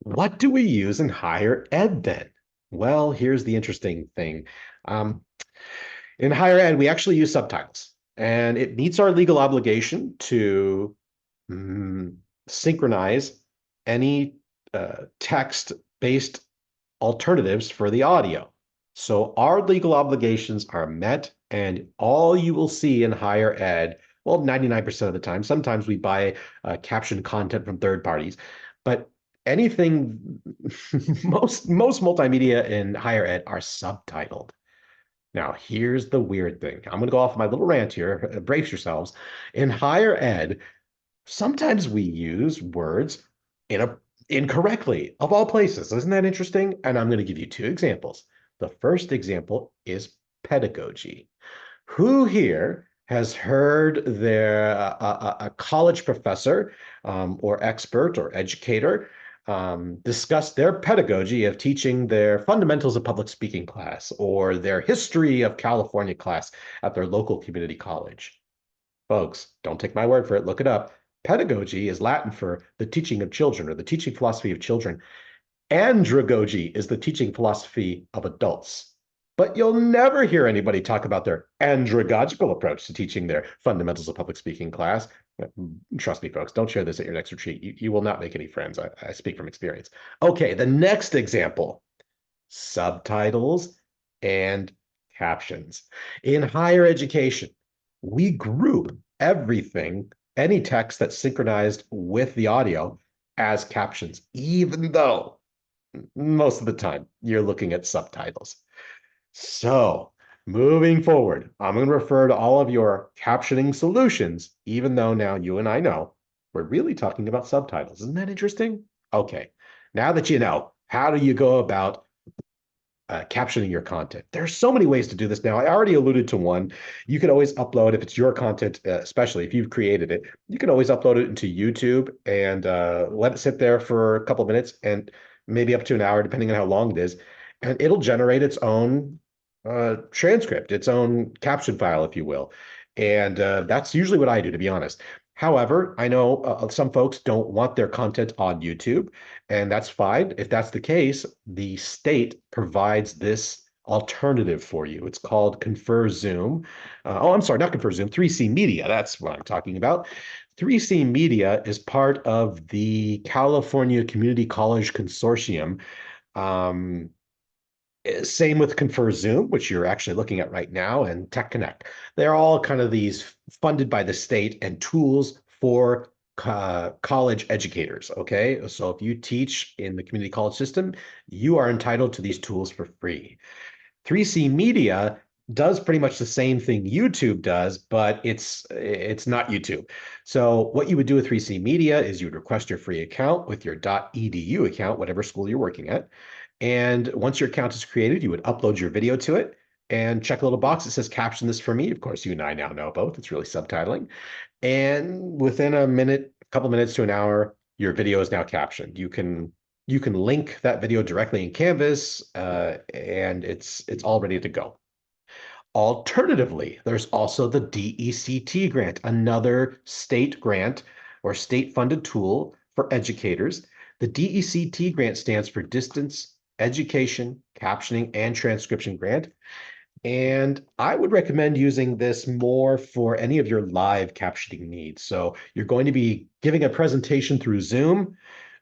What do we use in higher ed then? Well, here's the interesting thing. Um, in higher ed, we actually use subtitles, and it meets our legal obligation to mm, synchronize any text-based alternatives for the audio. So our legal obligations are met, and all you will see in higher ed, well, 99% of the time, sometimes we buy captioned content from third parties, but anything, most multimedia in higher ed are subtitled. Now, here's the weird thing. I'm going to go off my little rant here. Brace yourselves. In higher ed, sometimes we use words in a incorrectly, of all places. Isn't that interesting? And I'm going to give you two examples. The first example is pedagogy. Who here has heard a college professor or expert or educator discuss their pedagogy of teaching their fundamentals of public speaking class or their history of California class at their local community college? Folks, don't take my word for it. Look it up. Pedagogy is Latin for the teaching of children or the teaching philosophy of children. Andragogy is the teaching philosophy of adults. But you'll never hear anybody talk about their andragogical approach to teaching their fundamentals of public speaking class. Trust me, folks, don't share this at your next retreat. You will not make any friends. I speak from experience. Okay, the next example, subtitles and captions. In higher education, we group everything, any text that's synchronized with the audio as captions, even though most of the time you're looking at subtitles. So moving forward, I'm going to refer to all of your captioning solutions, even though now you and I know we're really talking about subtitles. Isn't that interesting? Okay, now that you know, how do you go about captioning your content? There's so many ways to do this now. I already alluded to one. You can always upload, if it's your content, especially if you've created it, you can always upload it into YouTube and let it sit there for a couple of minutes and maybe up to an hour, depending on how long it is. And it'll generate its own transcript, its own caption file, if you will. And that's usually what I do, to be honest. However, I know some folks don't want their content on YouTube, and that's fine. If that's the case, the state provides this alternative for you. It's called Confer Zoom. Oh, I'm sorry, not Confer Zoom, 3C Media. That's what I'm talking about. 3C Media is part of the California Community College Consortium. Um, Same with Confer Zoom, which you're actually looking at right now, and Tech Connect. They're all kind of these funded by the state and tools for college educators. Okay. So if you teach in the community college system, you are entitled to these tools for free. 3C Media does pretty much the same thing YouTube does, but it's not YouTube. So what you would do with 3C Media is you would request your free account with your .edu account, whatever school you're working at. And once your account is created, you would upload your video to it and check a little box that says caption this for me. Of course, you and I now know both. It's really subtitling. And within a minute, a couple minutes to an hour, your video is now captioned. You can link that video directly in Canvas, and it's all ready to go. Alternatively, there's also the DECT grant, another state grant or state-funded tool for educators. The DECT grant stands for Distance Education, Captioning, and Transcription Grant. And I would recommend using this more for any of your live captioning needs. So you're going to be giving a presentation through Zoom.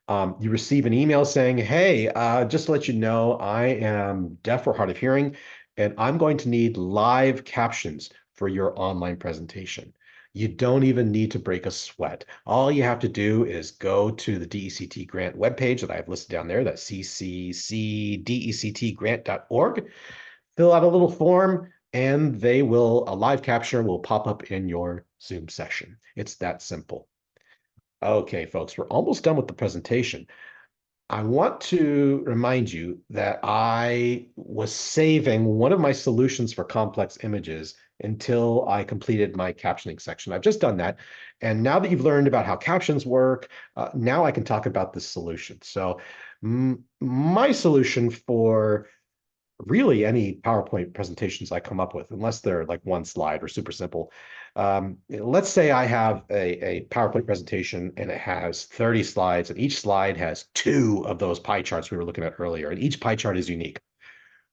You receive an email saying, hey, just to let you know, I am deaf or hard of hearing, and I'm going to need live captions for your online presentation. You don't even need to break a sweat. All you have to do is go to the DECT grant webpage that I have listed down there, that's cccdectgrant.org, fill out a little form, and a live captioner will pop up in your Zoom session. It's that simple. Okay, folks, we're almost done with the presentation. I want to remind you that I was saving one of my solutions for complex images until I completed my captioning section. I've just done that. And now that you've learned about how captions work, now I can talk about this solution. So my solution for really any PowerPoint presentations I come up with, unless they're like one slide or super simple. Let's say I have a PowerPoint presentation and it has 30 slides, and each slide has two of those pie charts we were looking at earlier, and each pie chart is unique.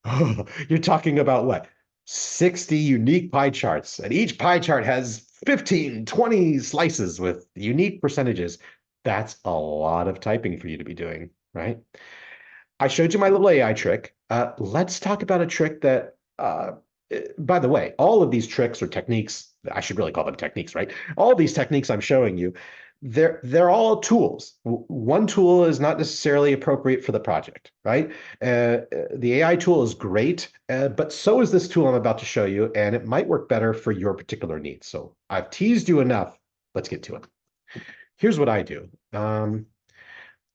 Oh, you're talking about what? 60 unique pie charts, and each pie chart has 15, 20 slices with unique percentages. That's a lot of typing for you to be doing, right? I showed you my little AI trick. Let's talk about a trick that, by the way, all of these tricks or techniques, I should really call them techniques, right? All these techniques I'm showing you, they're all tools. One tool is not necessarily appropriate for the project, right? The AI tool is great, but so is this tool I'm about to show you, and it might work better for your particular needs. So I've teased you enough. Let's get to it. Here's what I do. I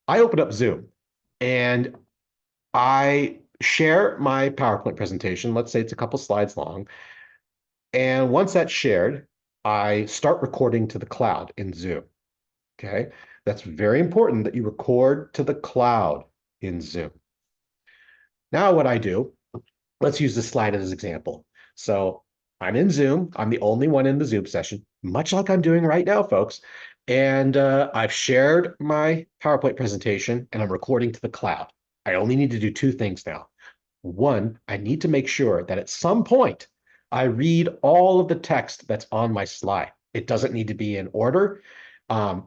open up Zoom, and I share my PowerPoint presentation. Let's say it's a couple slides long. And once that's shared, I start recording to the cloud in Zoom. Okay. That's very important that you record to the cloud in Zoom. Now, what I do, let's use this slide as an example. So I'm in Zoom. I'm the only one in the Zoom session, much like I'm doing right now, folks. And I've shared my PowerPoint presentation and I'm recording to the cloud. I only need to do two things now. One, I need to make sure that at some point I read all of the text that's on my slide. It doesn't need to be in order.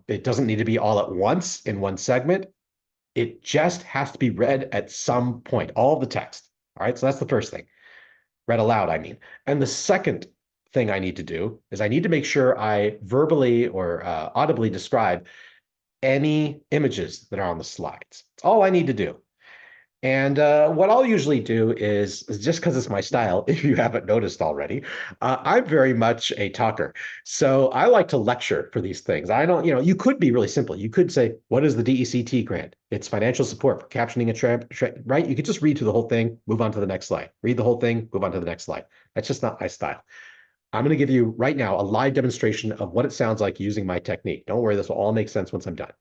It doesn't need to be all at once in one segment. It just has to be read at some point, all of the text. All right, so that's the first thing. Read aloud, I mean. And the second thing I need to do is I need to make sure I verbally or audibly describe any images that are on the slides. That's all I need to do. And what I'll usually do is just because it's my style, if you haven't noticed already, I'm very much a talker. So I like to lecture for these things. I don't, you could be really simple. You could say, what is the DECT grant? It's financial support for captioning right? You could just read through the whole thing, move on to the next slide. Read the whole thing, move on to the next slide. That's just not my style. I'm going to give you right now a live demonstration of what it sounds like using my technique. Don't worry, this will all make sense once I'm done.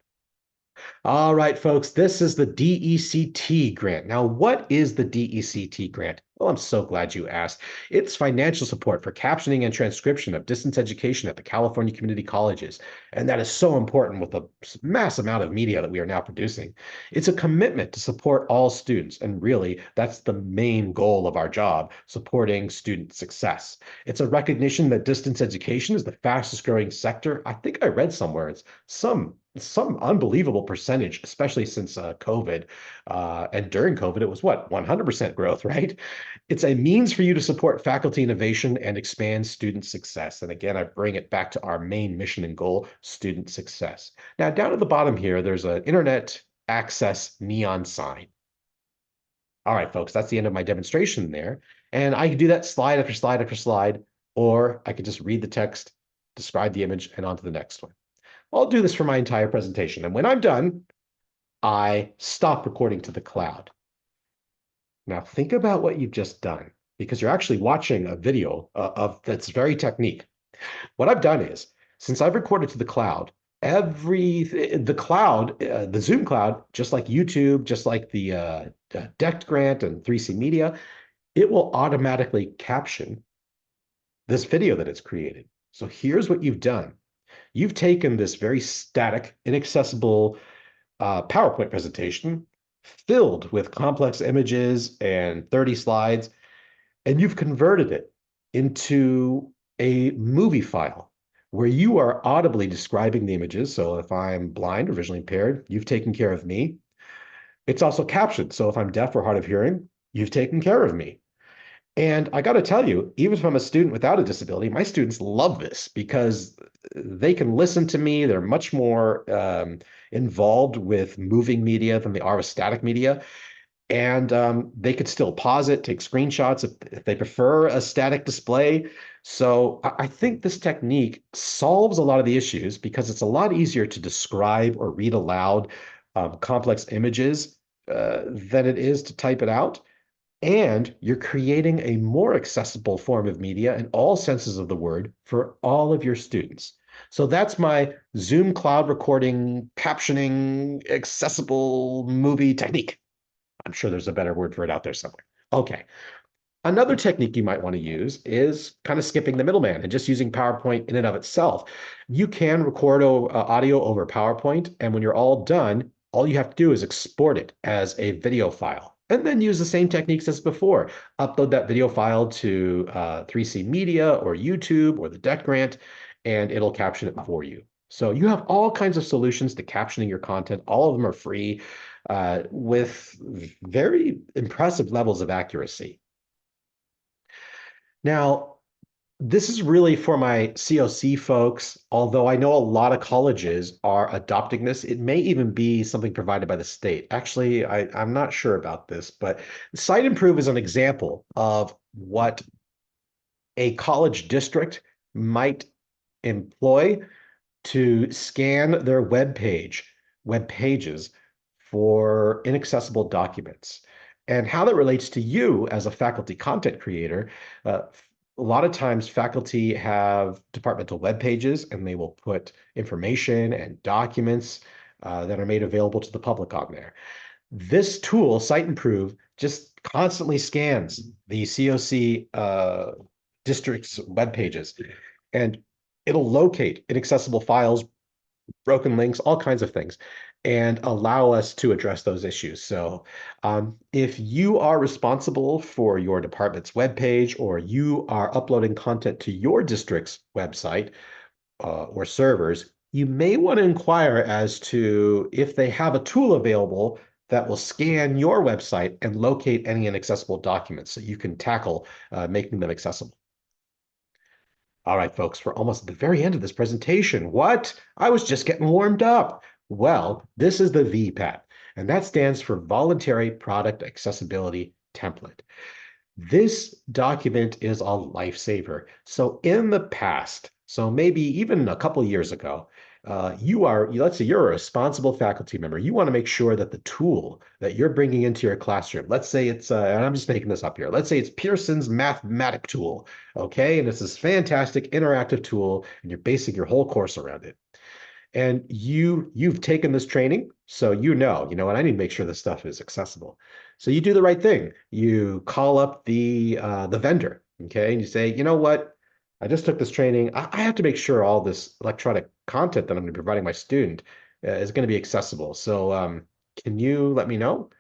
All right, folks, this is the DECT grant. Now, what is the DECT grant? Well, I'm so glad you asked. It's financial support for captioning and transcription of distance education at the California community colleges. And that is so important with the mass amount of media that we are now producing. It's a commitment to support all students. And really, that's the main goal of our job, supporting student success. It's a recognition that distance education is the fastest growing sector. I think I read somewhere it's some unbelievable percentage, especially since COVID. And during COVID, it was what, 100% growth, right? It's a means for you to support faculty innovation and expand student success. And again, I bring it back to our main mission and goal, student success. Now, down at the bottom here, there's an internet access neon sign. All right, folks, that's the end of my demonstration there. And I can do that slide after slide after slide, or I could just read the text, describe the image, and on to the next one. I'll do this for my entire presentation. And when I'm done, I stop recording to the cloud. Now think about what you've just done, because you're actually watching a video of that's very technique. What I've done is, since I've recorded to the cloud, the Zoom cloud, just like YouTube, just like the DECT grant and 3C Media, it will automatically caption this video that it's created. So here's what you've done. You've taken this very static, inaccessible PowerPoint presentation filled with complex images and 30 slides, and you've converted it into a movie file where you are audibly describing the images. So if I'm blind or visually impaired, you've taken care of me. It's also captioned. So if I'm deaf or hard of hearing, you've taken care of me. And I got to tell you, even if I'm a student without a disability, my students love this because they can listen to me. They're much more involved with moving media than they are with static media. And they could still pause it, take screenshots if they prefer a static display. So I think this technique solves a lot of the issues because it's a lot easier to describe or read aloud complex images than it is to type it out. And you're creating a more accessible form of media in all senses of the word for all of your students. So that's my Zoom cloud recording, captioning, accessible movie technique. I'm sure there's a better word for it out there somewhere. Okay. Another technique you might want to use is kind of skipping the middleman and just using PowerPoint in and of itself. You can record audio over PowerPoint, and when you're all done, all you have to do is export it as a video file, and then use the same techniques as before. Upload that video file to 3C Media or YouTube or the DECT grant, and it'll caption it for you. So you have all kinds of solutions to captioning your content. All of them are free with very impressive levels of accuracy. Now, this is really for my COC folks, although I know a lot of colleges are adopting this. It may even be something provided by the state. Actually, I'm not sure about this, but Site Improve is an example of what a college district might employ to scan their web pages for inaccessible documents. And how that relates to you as a faculty content creator, a lot of times faculty have departmental web pages and they will put information and documents that are made available to the public on there. This tool, Site Improve, just constantly scans the COC district's web pages, and it'll locate inaccessible files, broken links, all kinds of things, and allow us to address those issues. So if you are responsible for your department's webpage, or you are uploading content to your district's website or servers, you may want to inquire as to if they have a tool available that will scan your website and locate any inaccessible documents so you can tackle making them accessible. All right, folks, we're almost at the very end of this presentation. What? I was just getting warmed up. Well, this is the VPAT, and that stands for Voluntary Product Accessibility Template. This document is a lifesaver. So in the past, so maybe even a couple years ago, let's say you're a responsible faculty member. You want to make sure that the tool that you're bringing into your classroom, let's say it's, and I'm just making this up here, let's say it's Pearson's Mathematic tool, okay? And it's this fantastic interactive tool, and you're basing your whole course around it. And you've taken this training, so you know what, I need to make sure this stuff is accessible. So you do the right thing. You call up the vendor, okay, and you say, you know what? I just took this training. I have to make sure all this electronic content that I'm going to be providing my student is going to be accessible. So can you let me know?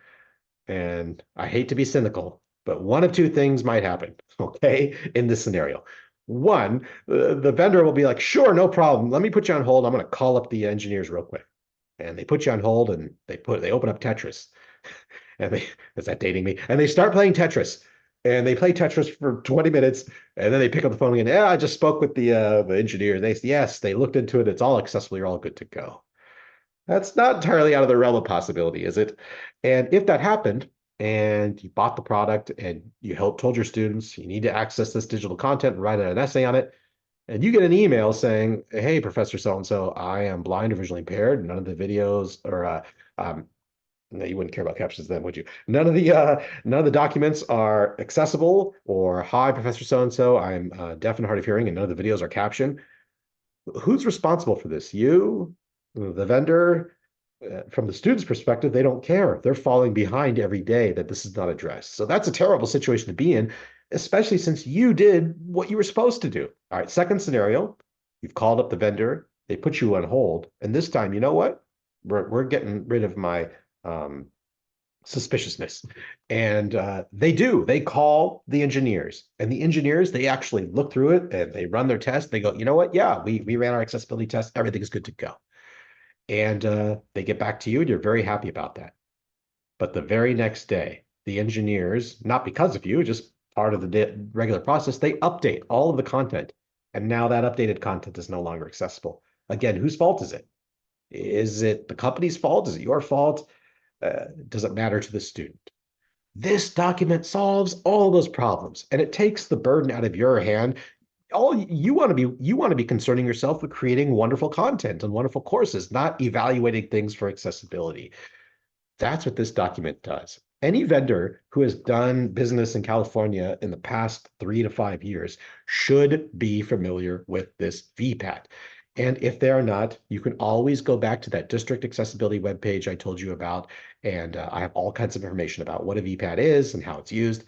And I hate to be cynical, but one of two things might happen, okay, in this scenario. One, the vendor will be like, sure, no problem. Let me put you on hold. I'm going to call up the engineers real quick. And they put you on hold and they open up Tetris. And they, is that dating me? And they start playing Tetris. And they play Tetris for 20 minutes. And then they pick up the phone again. Yeah, I just spoke with the engineer. They yes, they looked into it. It's all accessible. You're all good to go. That's not entirely out of the realm of possibility, is it? And if that happened, and you bought the product and you told your students you need to access this digital content and write an essay on it, and you get an email saying, "Hey, Professor So and So, I am blind or visually impaired. None of the videos or no, you wouldn't care about captions then, would you? None of the documents are accessible." Or, "Hi, Professor So and So, I'm deaf and hard of hearing, and none of the videos are captioned." Who's responsible for this? You, the vendor? From the student's perspective, they don't care. They're falling behind every day that this is not addressed. So that's a terrible situation to be in, especially since you did what you were supposed to do. All right, second scenario, you've called up the vendor, they put you on hold, and this time, you know what? We're getting rid of my um, suspiciousness. And they call the engineers, and the engineers, they actually look through it and they run their test. They go, you know what? Yeah, we ran our accessibility test. Everything is good to go. And they get back to you, and you're very happy about that. But the very next day, the engineers, not because of you, just part of the regular process, they update all of the content. And now that updated content is no longer accessible. Again, whose fault is it? Is it the company's fault? Is it your fault? Does it matter to the student? This document solves all those problems, and it takes the burden out of your hand. All you want to be concerning yourself with creating wonderful content and wonderful courses, not evaluating things for accessibility. That's what this document does. Any vendor who has done business in California in the past 3 to 5 years should be familiar with this VPAT. And if they're not, you can always go back to that district accessibility webpage I told you about. And I have all kinds of information about what a VPAT is and how it's used.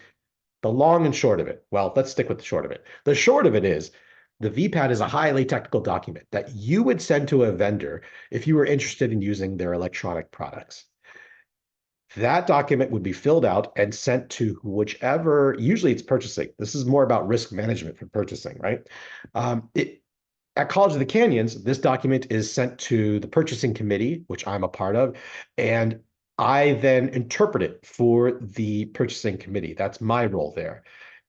The long and short of it, well, let's stick with the short of it. The short of it is the VPAT is a highly technical document that you would send to a vendor if you were interested in using their electronic products. That document would be filled out and sent to whichever, usually it's purchasing. This is more about risk management for purchasing, right? At College of the Canyons, this document is sent to the purchasing committee, which I'm a part of, and I then interpret it for the purchasing committee. That's my role there.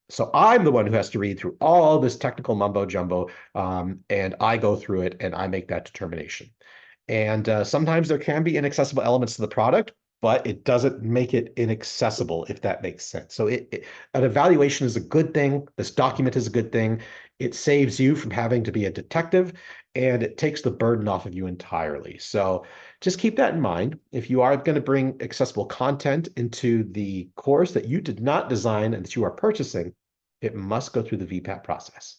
So I'm the one who has to read through all this technical mumbo jumbo, and I go through it and I make that determination. And sometimes there can be inaccessible elements to the product, but it doesn't make it inaccessible, if that makes sense. So an evaluation is a good thing. This document is a good thing. It saves you from having to be a detective, and it takes the burden off of you entirely. So just keep that in mind. If you are going to bring accessible content into the course that you did not design and that you are purchasing, it must go through the VPAT process.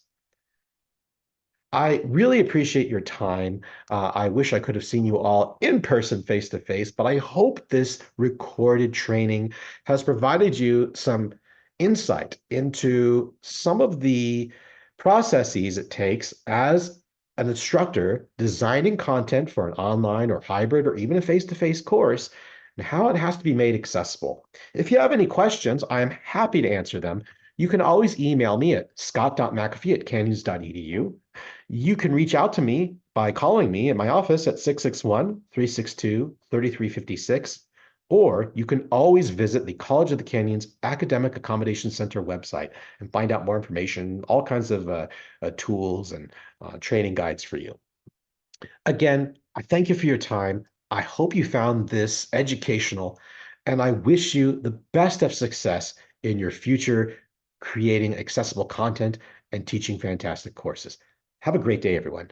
I really appreciate your time. I wish I could have seen you all in person, face to face, but I hope this recorded training has provided you some insight into some of the processes it takes as an instructor designing content for an online or hybrid or even a face-to-face course, and how it has to be made accessible. If you have any questions, I am happy to answer them. You can always email me at scott.mcafee@canyons.edu. You can reach out to me by calling me at my office at 661-362-3356, or you can always visit the College of the Canyons Academic Accommodation Center website and find out more information, all kinds of tools and training guides for you. Again, I thank you for your time. I hope you found this educational, and I wish you the best of success in your future creating accessible content and teaching fantastic courses. Have a great day, everyone.